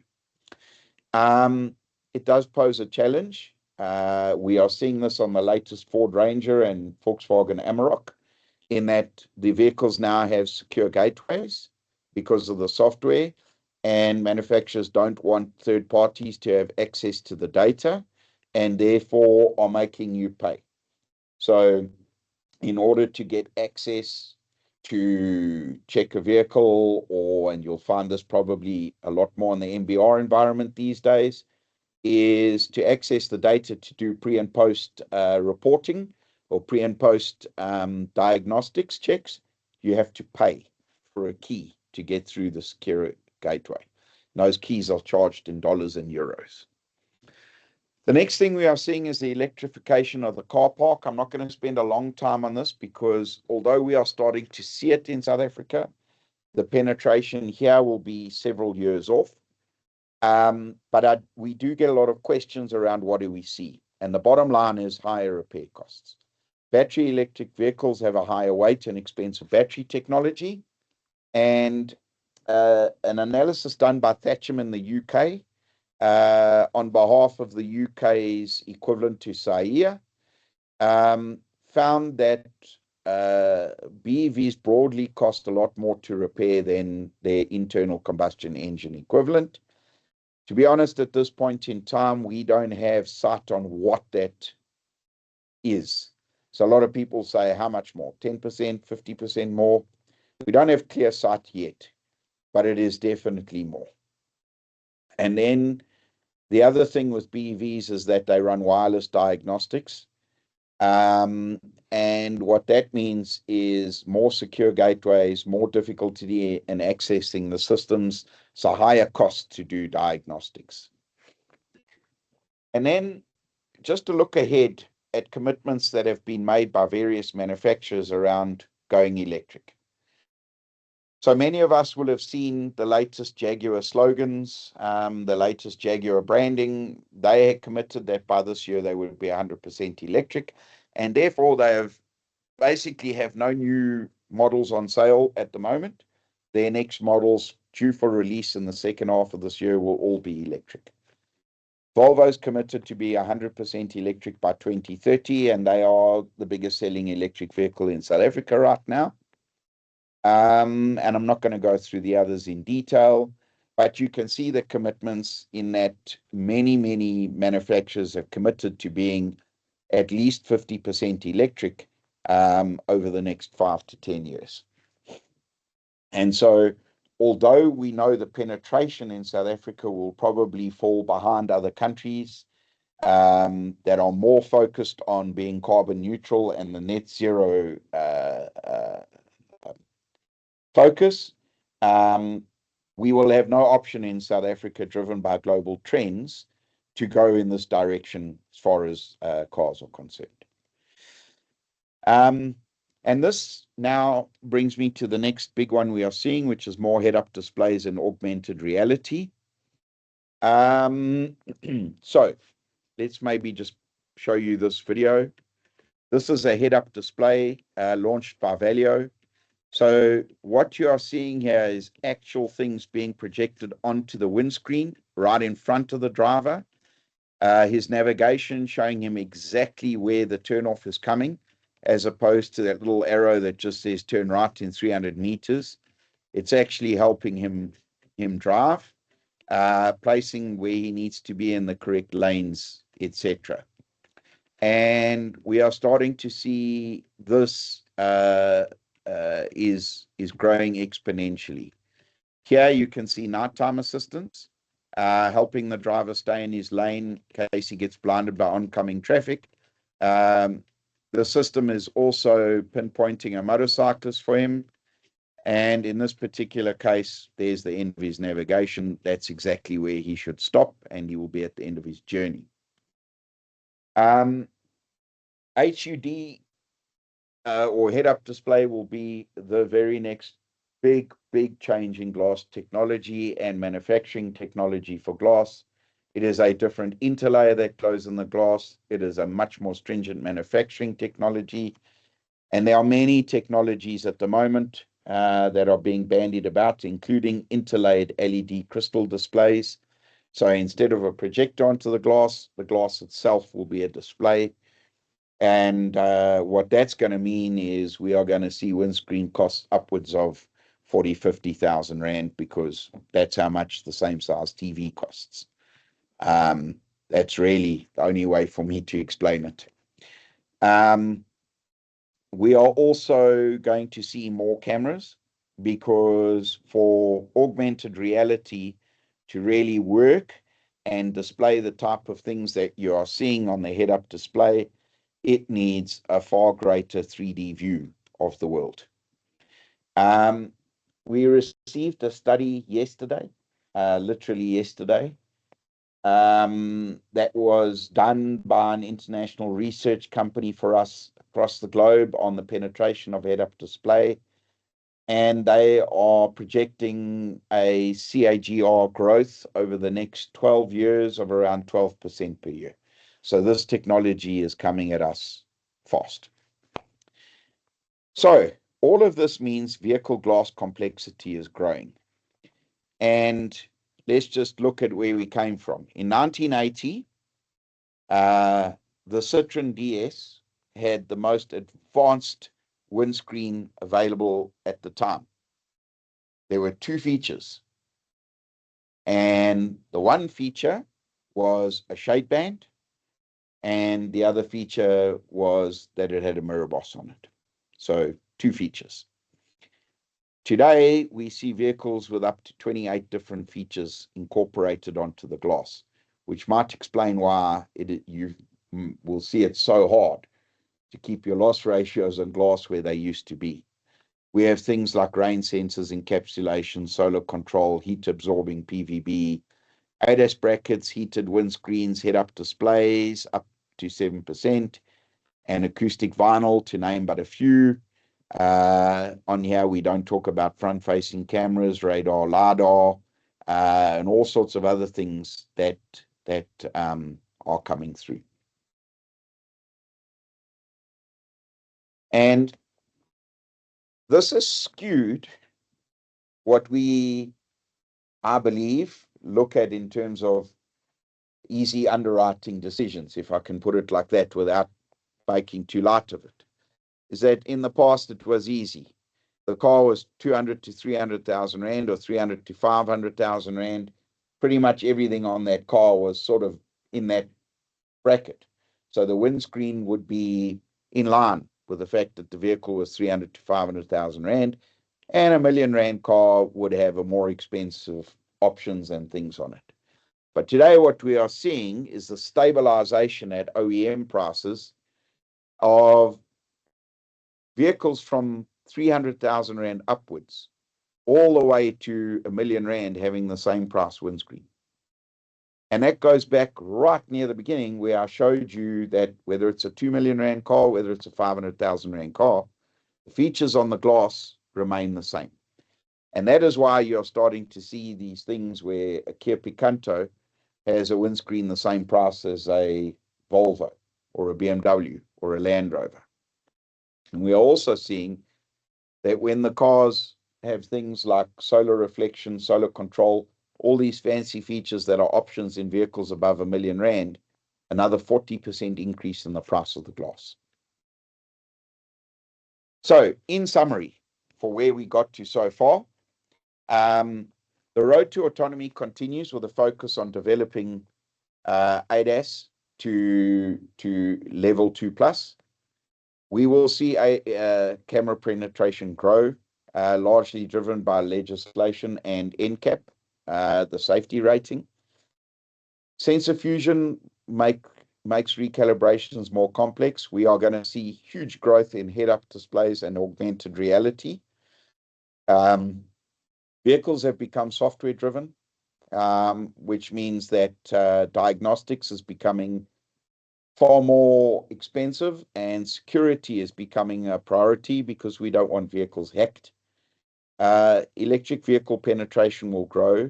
It does pose a challenge. We are seeing this on the latest Ford Ranger and Volkswagen Amarok, in that the vehicles now have secure gateways because of the software, and manufacturers don't want third parties to have access to the data, and therefore are making you pay. So in order to get access to check a vehicle, and you'll find this probably a lot more in the MBR environment these days, is to access the data to do pre and post reporting or pre and post diagnostics checks. You have to pay for a key to get through the secure gateway. And those keys are charged in dollars and euros. The next thing we are seeing is the electrification of the car park. I'm not going to spend a long time on this because although we are starting to see it in South Africa, the penetration here will be several years off. But we do get a lot of questions around what do we see. And the bottom line is higher repair costs. Battery electric vehicles have a higher weight and expensive battery technology. And an analysis done by Thatcham in the UK, on behalf of the UK's equivalent to FIA, found that BEVs broadly cost a lot more to repair than their internal combustion engine equivalent. To be honest, at this point in time, we don't have sight on what that is. So a lot of people say, how much more? 10%, 50% more? We don't have clear sight yet, but it is definitely more. And then the other thing with BEVs is that they run wireless diagnostics. And what that means is more secure gateways, more difficulty in accessing the systems, so higher cost to do diagnostics. And then just to look ahead at commitments that have been made by various manufacturers around going electric. So many of us will have seen the latest Jaguar slogans, the latest Jaguar branding. They had committed that by this year they would be 100% electric, and therefore they have basically have no new models on sale at the moment. Their next models due for release in the second half of this year will all be electric. Volvo's committed to be 100% electric by 2030, and they are the biggest selling electric vehicle in South Africa right now. And I'm not going to go through the others in detail, but you can see the commitments in that many manufacturers have committed to being at least 50% electric over the next 5 to 10 years. And so, although we know the penetration in South Africa will probably fall behind other countries that are more focused on being carbon neutral and the net zero focus, we will have no option in South Africa, driven by global trends, to go in this direction as far as cars are concerned. And this now brings me to the next big one we are seeing, which is more head-up displays and augmented reality. So let's maybe just show you this video. This is a head-up display launched by Valeo. So what you are seeing here is actual things being projected onto the windscreen right in front of the driver. His navigation showing him exactly where the turnoff is coming, as opposed to that little arrow that just says turn right in 300 meters. It's actually helping him drive, placing where he needs to be in the correct lanes, etc. And we are starting to see this is growing exponentially. Here you can see nighttime assistance, helping the driver stay in his lane in case he gets blinded by oncoming traffic. The system is also pinpointing a motorcyclist for him. And in this particular case, there's the end of his navigation. That's exactly where he should stop, and he will be at the end of his journey. HUD or head-up display will be the very next big change in glass technology and manufacturing technology for glass. It is a different interlayer that goes in the glass. It is a much more stringent manufacturing technology. And there are many technologies at the moment that are being bandied about, including interlaid LED crystal displays. So instead of a projector onto the glass itself will be a display. And what that's going to mean is we are going to see windscreen costs upwards of 40, 50,000 Rand, because that's how much the same size TV costs. That's really the only way for me to explain it. We are also going to see more cameras, because for augmented reality to really work and display the type of things that you are seeing on the head-up display, it needs a far greater 3D view of the world. We received a study yesterday, literally yesterday, that was done by an international research company for us across the globe on the penetration of head-up display. And they are projecting a CAGR growth over the next 12 years of around 12% per year. So this technology is coming at us fast. So all of this means vehicle glass complexity is growing. And let's just look at where we came from. In 1980, the Citroen DS had the most advanced windscreen available at the time. There were two features. And the one feature was a shade band, and the other feature was that it had a mirror boss on it. So two features. Today, we see vehicles with up to 28 different features incorporated onto the glass, which might explain why you will see it so hard to keep your loss ratios on glass where they used to be. We have things like rain sensors, encapsulation, solar control, heat-absorbing PVB, ADAS brackets, heated windscreens, head-up displays up to 7%, and acoustic vinyl, to name but a few. On here, we don't talk about front-facing cameras, radar, LiDAR, and all sorts of other things that are coming through. And this has skewed what we, I believe, look at in terms of easy underwriting decisions, if I can put it like that without making too light of it, is that in the past it was easy. The car was 200 to 300,000 Rand or 300 to 500,000 Rand. Pretty much everything on that car was sort of in that bracket. So the windscreen would be in line with the fact that the vehicle was 300 to 500,000 Rand, and a million Rand car would have a more expensive options and things on it. But today what we are seeing is the stabilization at OEM prices of vehicles from 300,000 Rand upwards, all the way to a million Rand having the same price windscreen. And that goes back right near the beginning, where I showed you that whether it's a 2 million Rand car, whether it's a 500,000 Rand car, the features on the glass remain the same. And that is why you're starting to see these things where a Kia Picanto has a windscreen the same price as a Volvo or a BMW or a Land Rover. And we are also seeing that when the cars have things like solar reflection, solar control, all these fancy features that are options in vehicles above a million Rand, another 40% increase in the price of the glass. So, in summary, for where we got to so far, the road to autonomy continues with a focus on developing ADAS to level 2+. We will see a camera penetration grow, largely driven by legislation and NCAP, the safety rating. Sensor fusion makes recalibrations more complex. We are going to see huge growth in head-up displays and augmented reality. Vehicles have become software-driven, which means that diagnostics is becoming far more expensive, and security is becoming a priority because we don't want vehicles hacked. Electric vehicle penetration will grow.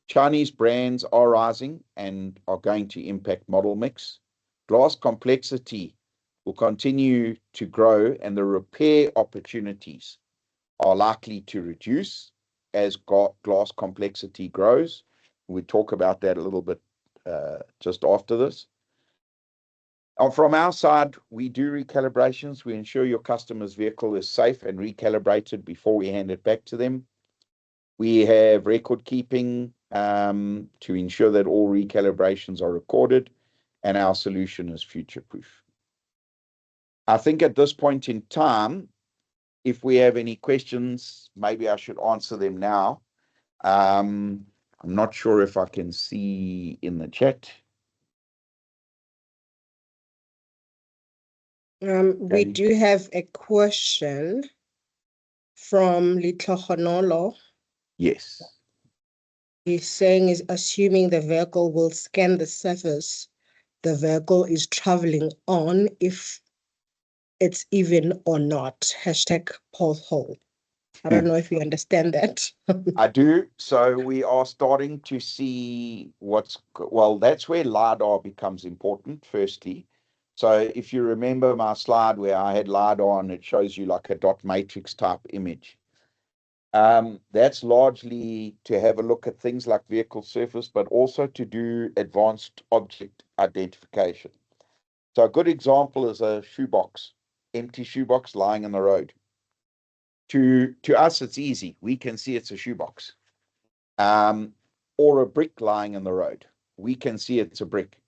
Chinese brands are rising and are going to impact model mix. Glass complexity will continue to grow, and the repair opportunities are likely to reduce as glass complexity grows. We talk about that a little bit just after this. From our side, we do recalibrations. We ensure your customer's vehicle is safe and recalibrated before we hand it back to them. We have record keeping to ensure that all recalibrations are recorded, and our solution is future-proof. I think at this point in time, if we have any questions, maybe I should answer them now. I'm not sure if I can see in the chat. We do have a question from Litlo. Yes. He's saying, is assuming the vehicle will scan the surface the vehicle is traveling on, if it's even or not. Hashtag pothole. I don't know if you understand that. I do. So we are starting to see that's where LiDAR becomes important, firstly. So if you remember my slide where I had LiDAR and it shows you like a dot matrix type image. That's largely to have a look at things like vehicle surface, but also to do advanced object identification. So a good example is a shoebox, empty shoebox lying in the road. To us, it's easy. We can see it's a shoebox. Or a brick lying in the road. We can see it's a brick.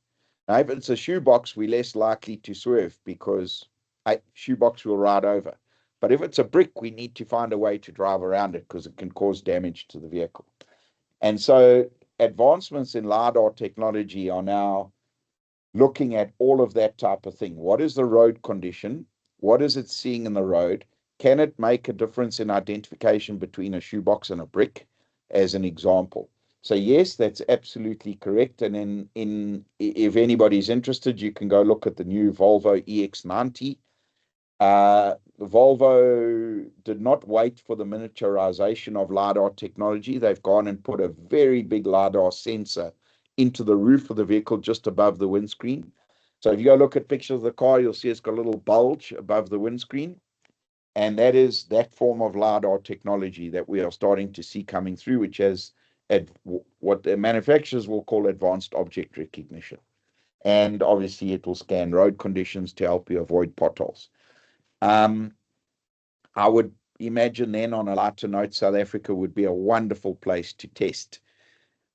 Now, if it's a shoebox, we're less likely to swerve because a shoebox will ride over. But if it's a brick, we need to find a way to drive around it because it can cause damage to the vehicle. And so advancements in LiDAR technology are now looking at all of that type of thing. What is the road condition? What is it seeing in the road? Can it make a difference in identification between a shoebox and a brick, as an example? So yes, that's absolutely correct. And if anybody's interested, you can go look at the new Volvo EX90. Volvo did not wait for the miniaturization of LiDAR technology. They've gone and put a very big LiDAR sensor into the roof of the vehicle just above the windscreen. So if you go look at pictures of the car, you'll see it's got a little bulge above the windscreen. And that is that form of LiDAR technology that we are starting to see coming through, which has what the manufacturers will call advanced object recognition. And obviously, it will scan road conditions to help you avoid potholes. I would imagine then, on a lighter note, South Africa would be a wonderful place to test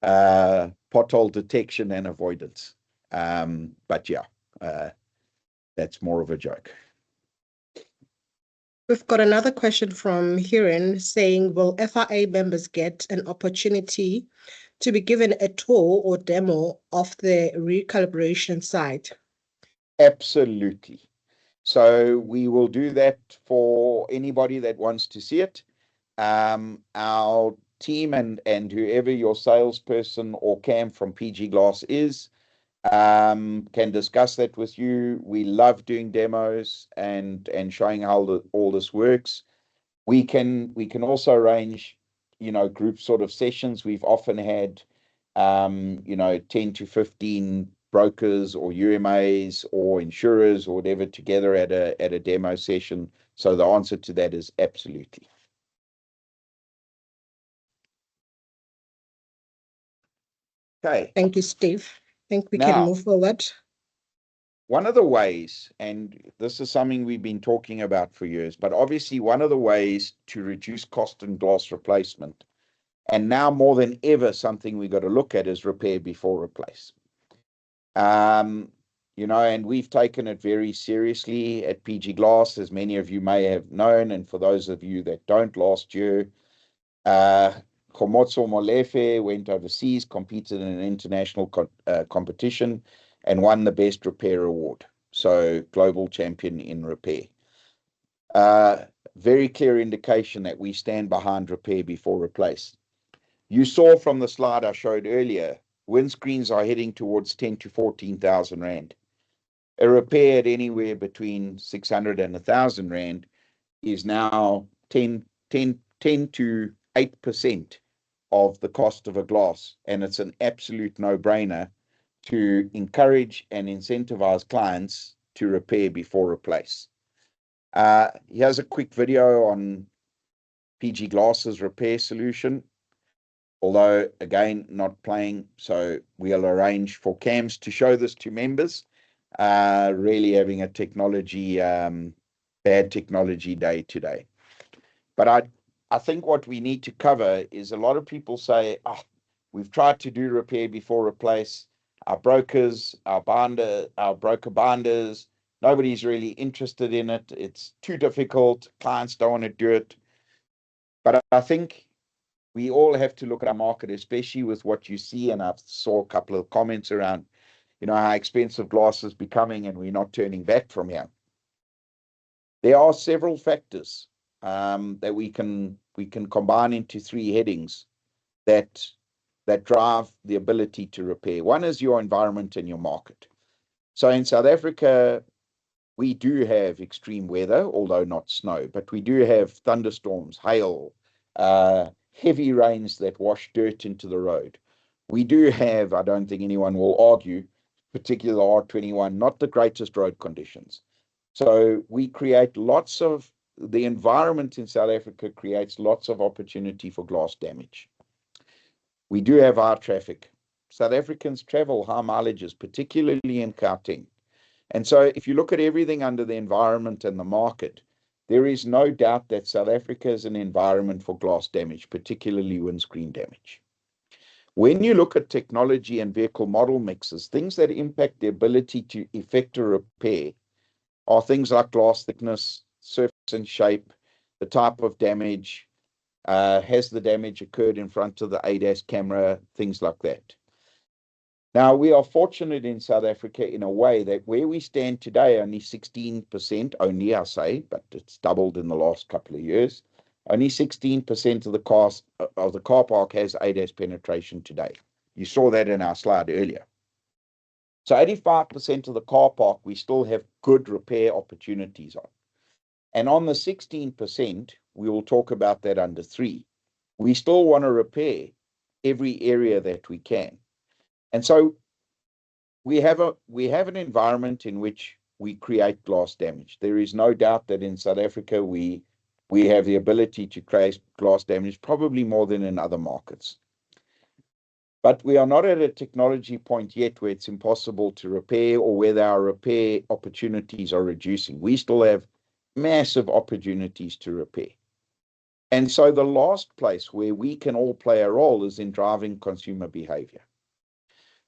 pothole detection and avoidance. But yeah, that's more of a joke. We've got another question from Hiren saying, will FIA members get an opportunity to be given a tour or demo of the recalibration site? Absolutely. So we will do that for anybody that wants to see it. Our team and whoever your salesperson or Cam from PG Glass is, can discuss that with you. We love doing demos and showing how all this works. We can also arrange, group sort of sessions. We've often had, 10 to 15 brokers or UMAs or insurers or whatever together at a demo session. So the answer to that is absolutely. Okay. Thank you, Steve. I think we Now, can move forward. one of the ways, and this is something we've been talking about for years, but obviously one of the ways to reduce cost in glass replacement, and now more than ever, something we got to look at is repair before replace. And we've taken it very seriously at PG Glass, as many of you may have known, and for those of you that don't, last year, Komotso Molefe went overseas, competed in an international competition, and won the Best Repair Award. So, global champion in repair. Very clear indication that we stand behind repair before replace. You saw from the slide I showed earlier, windscreens are heading towards 10 to 14,000 Rand. A repair at anywhere between 600 and 1,000 Rand is now 10 to 8% of the cost of a glass, and it's an absolute no-brainer to encourage and incentivize clients to repair before replace. Here's a quick video on PG Glass's repair solution, although again not playing, so we'll arrange for cams to show this to members. Really having a bad technology day today. But I think what we need to cover is a lot of people say, we've tried to do repair before replace. Our brokers, our broker binders, nobody's really interested in it. It's too difficult. Clients don't want to do it. But I think we all have to look at our market, especially with what you see. And I saw a couple of comments around, how expensive glass is becoming, and we're not turning back from here. There are several factors that we can combine into three headings that drive the ability to repair. One is your environment and your market. So in South Africa, we do have extreme weather, although not snow, but we do have thunderstorms, hail, heavy rains that wash dirt into the road. We do have, I don't think anyone will argue, particularly R21, not the greatest road conditions. So we create the environment in South Africa creates lots of opportunity for glass damage. We do have high traffic. South Africans travel high mileages, particularly in Gauteng. And so if you look at everything under the environment and the market, there is no doubt that South Africa is an environment for glass damage, particularly windscreen damage. When you look at technology and vehicle model mixes, things that impact the ability to effect a repair are things like glass thickness, surface and shape, the type of damage, has the damage occurred in front of the ADAS camera, things like that. Now, we are fortunate in South Africa in a way that where we stand today, only 16%, only I say, but it's doubled in the last couple of years, only 16% of the car park has ADAS penetration today. You saw that in our slide earlier. So 85% of the car park, we still have good repair opportunities on. And on the 16%, we will talk about that under 3. We still want to repair every area that we can. And so we have an environment in which we create glass damage. There is no doubt that in South Africa, we have the ability to create glass damage, probably more than in other markets. But we are not at a technology point yet where it's impossible to repair or whether our repair opportunities are reducing. We still have massive opportunities to repair. And so the last place where we can all play a role is in driving consumer behavior.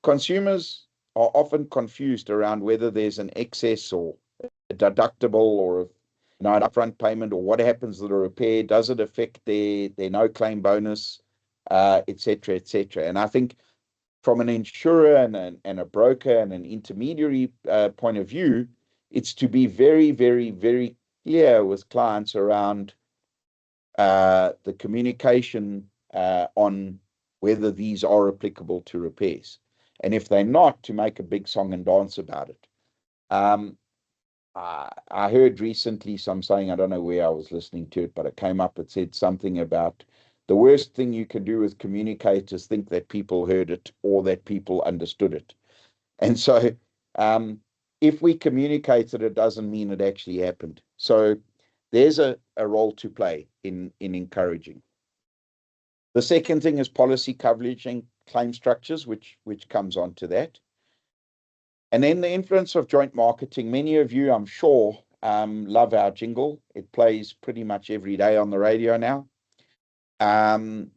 Consumers are often confused around whether there's an excess or a deductible or an upfront payment, or what happens to the repair. Does it affect their no-claim bonus, et cetera, et cetera. And I think from an insurer and a broker and an intermediary point of view, it's to be very, very, very clear with clients around the communication on whether these are applicable to repairs. And if they're not, to make a big song and dance about it. I heard recently some saying, I don't know where I was listening to it, but it came up, it said something about the worst thing you can do with communicators think that people heard it or that people understood it. And so if we communicated, it doesn't mean it actually happened. So there's a role to play in encouraging. The second thing is policy coverage and claim structures, which comes on to that. And then the influence of joint marketing. Many of you, I'm sure, love our jingle. It plays pretty much every day on the radio now. And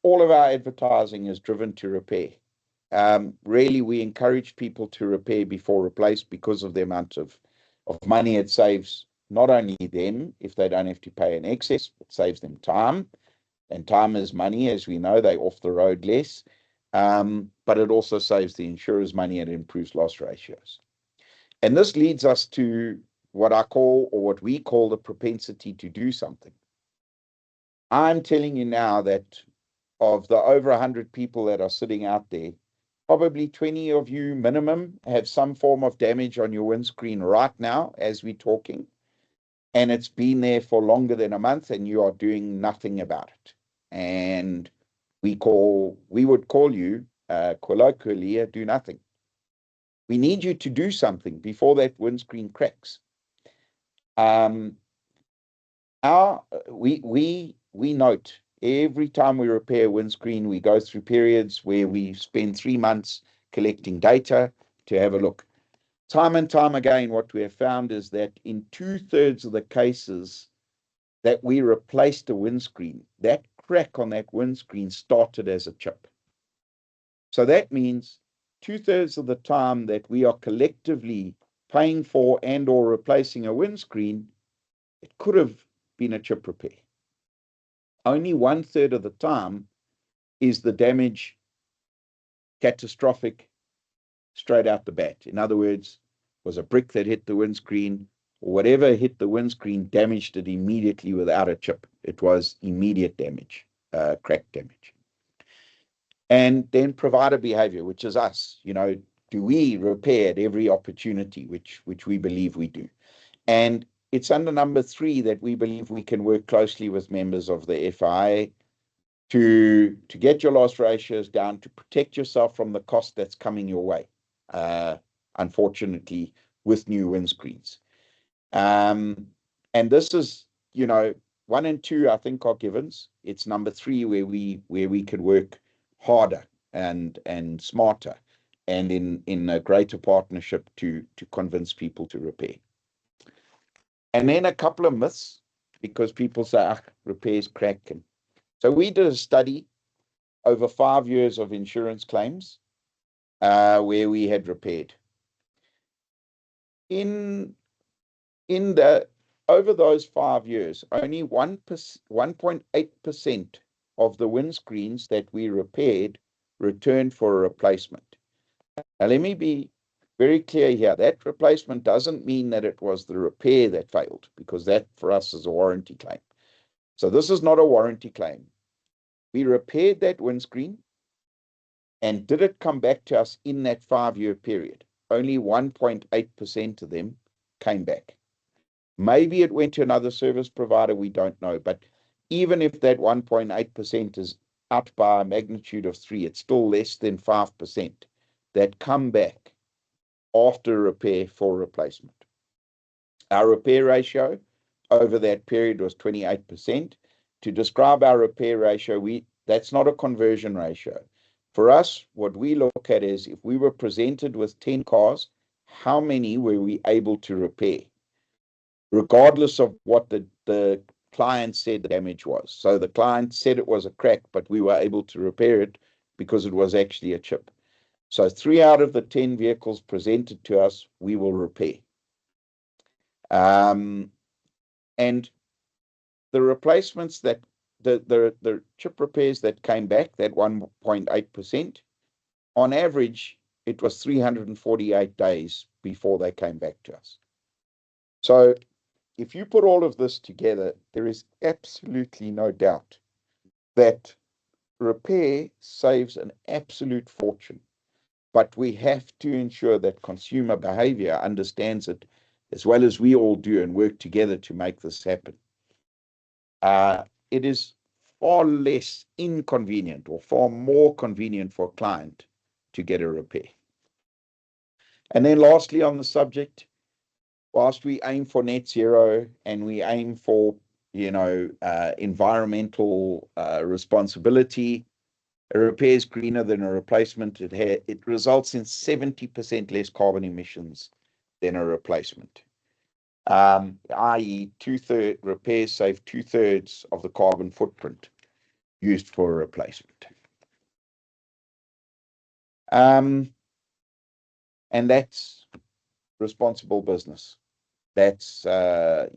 all of our advertising is driven to repair. Really, we encourage people to repair before replace because of the amount of money it saves, not only them, if they don't have to pay an excess, it saves them time. And time is money, as we know, they're off the road less. But it also saves the insurers money and improves loss ratios. And this leads us to what I call, or what we call, the propensity to do something. I'm telling you now that of the over 100 people that are sitting out there, probably 20 of you minimum have some form of damage on your windscreen right now as we're talking. And it's been there for longer than a month and you are doing nothing about it. And we would call you colloquially do nothing. We need you to do something before that windscreen cracks. We note every time we repair a windscreen, we go through periods where we spend 3 months collecting data to have a look. Time and time again, what we have found is that in 2/3 of the cases that we replaced a windscreen, that crack on that windscreen started as a chip. So that means 2/3 of the time that we are collectively paying for and or replacing a windscreen, it could have been a chip repair. Only 1/3 of the time is the damage catastrophic straight out the bat. In other words, was a brick that hit the windscreen, or whatever hit the windscreen damaged it immediately without a chip. It was immediate damage, crack damage. And then provider behavior, which is us. Do we repair at every opportunity, which we believe we do? And it's under number 3 that we believe we can work closely with members of the FIA to get your loss ratios down, to protect yourself from the cost that's coming your way, unfortunately, with new windscreens. And this is, 1 and 2, I think, are givens. It's number 3 where we could work harder and smarter and in a greater partnership to convince people to repair. And then a couple of myths, because people say, repairs crack. And so we did a study over 5 years of insurance claims where we had repaired. Over those 5 years, only 1.8% of the windscreens that we repaired returned for a replacement. Now, let me be very clear here. That replacement doesn't mean that it was the repair that failed, because that for us is a warranty claim. So this is not a warranty claim. We repaired that windscreen, and did it come back to us in that 5-year period? Only 1.8% of them came back. Maybe it went to another service provider, we don't know. But even if that 1.8% is out by a magnitude of 3, it's still less than 5% that come back after repair for replacement. Our repair ratio over that period was 28%. To describe our repair ratio, that's not a conversion ratio. For us, what we look at is, if we were presented with 10 cars, how many were we able to repair, regardless of what the client said the damage was. So the client said it was a crack, but we were able to repair it because it was actually a chip. So 3 out of the 10 vehicles presented to us, we will repair. And the replacements that the chip repairs that came back, that 1.8%, on average, it was 348 days before they came back to us. So if you put all of this together, there is absolutely no doubt that repair saves an absolute fortune. But we have to ensure that consumer behavior understands it as well as we all do, and work together to make this happen. It is far less inconvenient, or far more convenient for a client to get a repair. And then lastly on the subject, whilst we aim for net zero and we aim for environmental responsibility, A repair is greener than a replacement. It results in 70% less carbon emissions than a replacement. I.e., repairs save 2/3 of the carbon footprint used for a replacement. And that's responsible business. That's part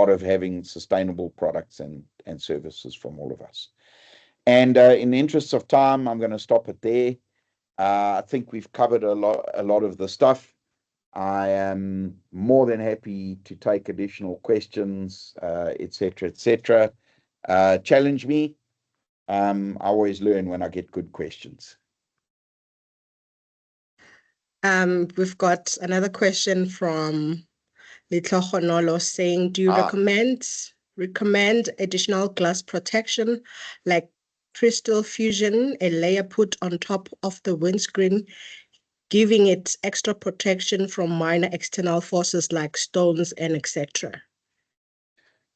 of having sustainable products and services from all of us. And in the interests of time, I'm going to stop it there. I think we've covered a lot of the stuff. I am more than happy to take additional questions, etc., etc. Challenge me. I always learn when I get good questions. We've got another question from Litlo saying, do you recommend additional glass protection like crystal fusion, a layer put on top of the windscreen, giving it extra protection from minor external forces like stones and etc.?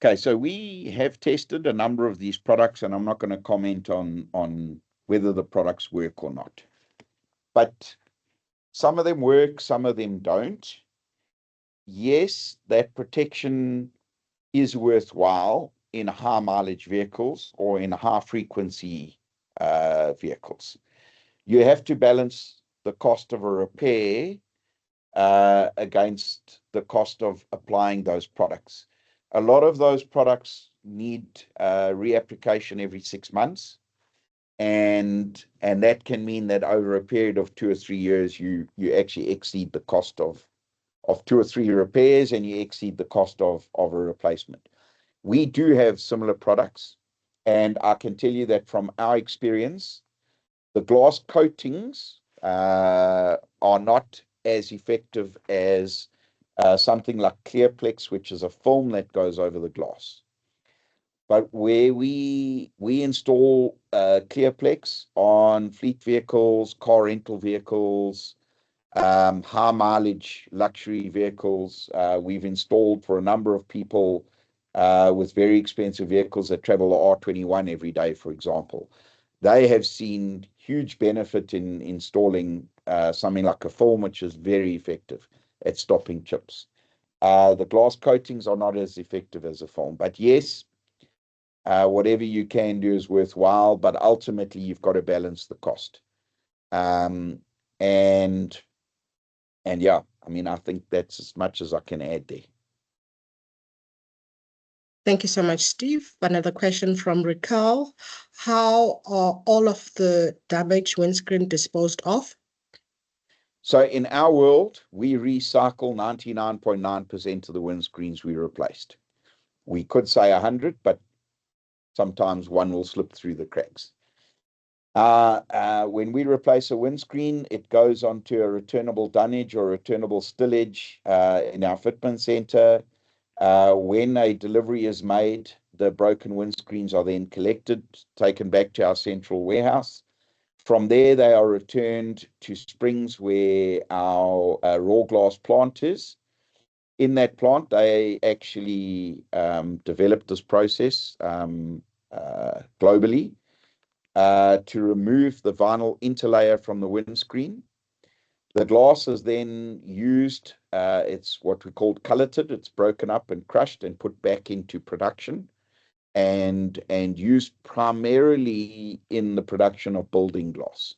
Okay, so we have tested a number of these products, and I'm not going to comment on whether the products work or not. But some of them work, some of them don't. Yes, that protection is worthwhile in high mileage vehicles or in high frequency vehicles. You have to balance the cost of a repair against the cost of applying those products. A lot of those products need reapplication every 6 months. And that can mean that over a period of 2 or 3 years, you actually exceed the cost of 2 or 3 repairs, and you exceed the cost of a replacement. We do have similar products, and I can tell you that from our experience, the glass coatings are not as effective as something like Clearplex, which is a film that goes over the glass. But where we install Clearplex on fleet vehicles, car rental vehicles, high mileage luxury vehicles, we've installed for a number of people with very expensive vehicles that travel the R21 every day, for example. They have seen huge benefit in installing something like a film, which is very effective at stopping chips. The glass coatings are not as effective as a film, but yes, whatever you can do is worthwhile, but ultimately you've got to balance the cost. And yeah, I mean, I think that's as much as I can add there. Thank you so much, Steve. Another question from Raquel. How are all of the damaged windscreen disposed of? So in our world, we recycle 99.9% of the windscreens we replaced. We could say 100, but sometimes one will slip through the cracks. When we replace a windscreen, it goes onto a returnable dunnage or returnable stillage in our fitment center. When a delivery is made, the broken windscreens are then collected, taken back to our central warehouse. From there, they are returned to Springs, where our raw glass plant is. In that plant, they actually developed this process globally to remove the vinyl interlayer from the windscreen. The glass is then used, it's what we call culleted. It's broken up and crushed and put back into production and used primarily in the production of building glass.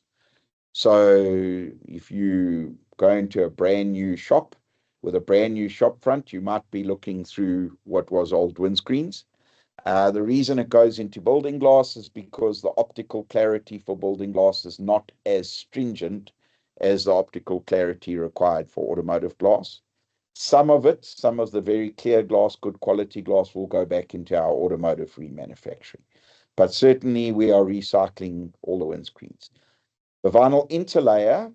So if you go into a brand new shop with a brand new shop front, you might be looking through what was old windscreens. The reason it goes into building glass is because the optical clarity for building glass is not as stringent as the optical clarity required for automotive glass. Some of the very clear glass, good quality glass, will go back into our automotive remanufacturing. But certainly we are recycling all the windscreens. The vinyl interlayer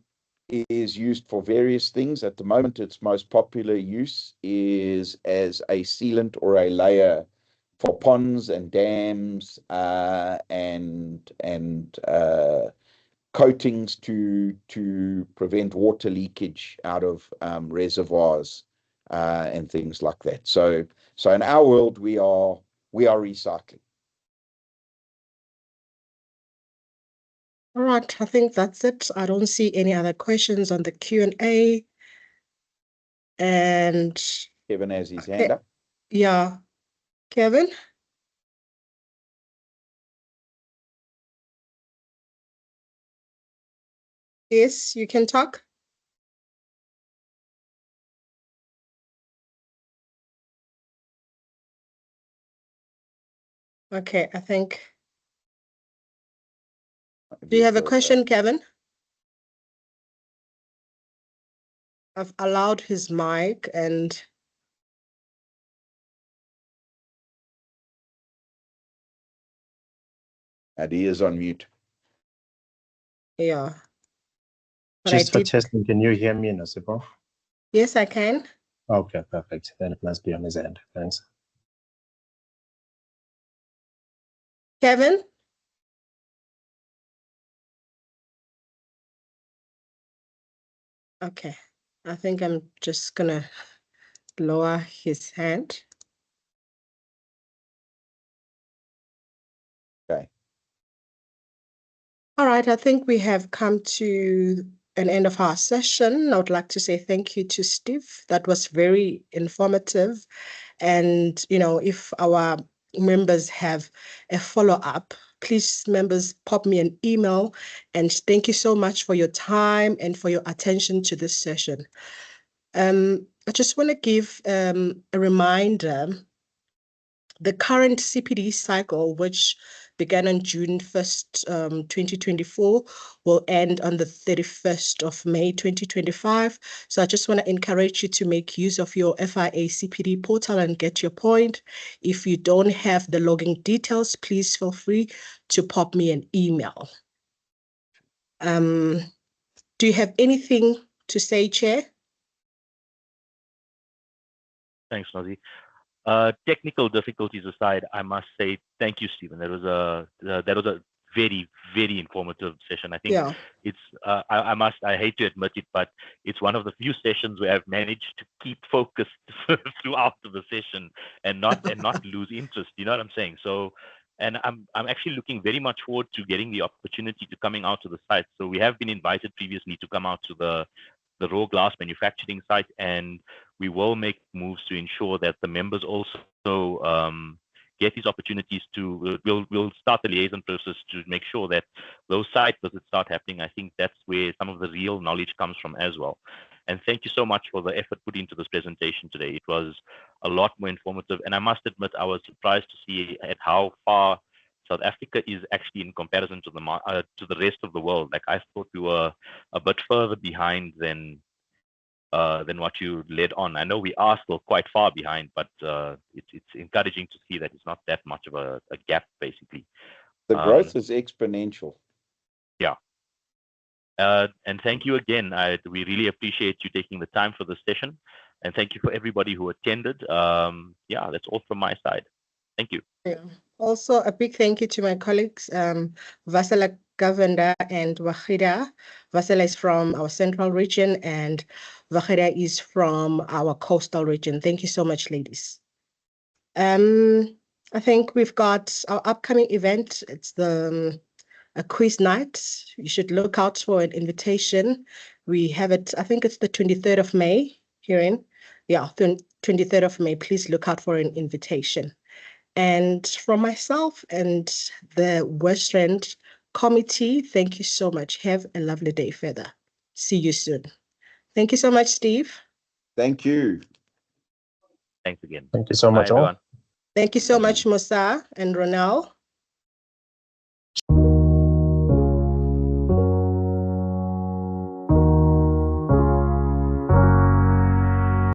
is used for various things. At the moment, its most popular use is as a sealant or a layer for ponds and dams and coatings to prevent water leakage out of reservoirs and things like that. So in our world, we are recycling. All right, I think that's it. I don't see any other questions on the Q&A. And Kevin has his Okay. hand up. yeah, Kevin? Yes, you can talk. Okay, I think. Do you have a question, Kevin? I've allowed his mic and And he is on mute. yeah. But I Just for did. testing, can you hear me, Nasipo? Yes, I can. Okay, perfect. Then it must be on his end. Thanks. Kevin? Okay, I think I'm just gonna lower his hand. Okay. All right, I think we have come to an end of our session. I would like to say thank you to Steve. That was very informative. And, if our members have a follow-up, please, members, pop me an email. And thank you so much for your time and for your attention to this session. I just want to give a reminder. The current CPD cycle, which began on June 1st, 2024, will end on the 31st of May, 2025. So I just want to encourage you to make use of your FIA CPD portal and get your point. If you don't have the login details, please feel free to pop me an email. Do you have anything to say, Chair? Thanks, Nazi. Technical difficulties aside, I must say thank you, Stephen. That was a very, very informative session. I think Yeah. it's I hate to admit it, but it's one of the few sessions where I've managed to keep focused throughout the session and not lose interest. You know what I'm saying? So, and I'm actually looking very much forward to getting the opportunity to coming out to the site. So we have been invited previously to come out to the raw glass manufacturing site, and we will make moves to ensure that the members also get these opportunities to. We'll start the liaison process to make sure that those site visits start happening. I think that's where some of the real knowledge comes from as well. And thank you so much for the effort put into this presentation today. It was a lot more informative, and I must admit I was surprised to see at how far South Africa is actually in comparison to the rest of the world. Like, I thought we were a bit further behind than what you led on. I know we are still quite far behind, but it's encouraging to see that it's not that much of a gap, basically. The growth is exponential. Yeah. And thank you again. We really appreciate you taking the time for this session, and thank you for everybody who attended. Yeah, that's all from my side. Thank you. Yeah. Also, a big thank you to my colleagues, Vasila Govender and Wahida. Vasila is from our central region and Wahida is from our coastal region. Thank you so much, ladies. I think we've got our upcoming event. It's a quiz night. You should look out for an invitation. We have it, I think it's the 23rd of May herein. Yeah, 23rd of May. Please look out for an invitation. And from myself and the West Rand committee, thank you so much. Have a lovely day further. See you soon. Thank you so much, Steve. Thank you. Thanks again. Thank you so much, Bye, all. everyone. Thank you so much, Musa and Ronel.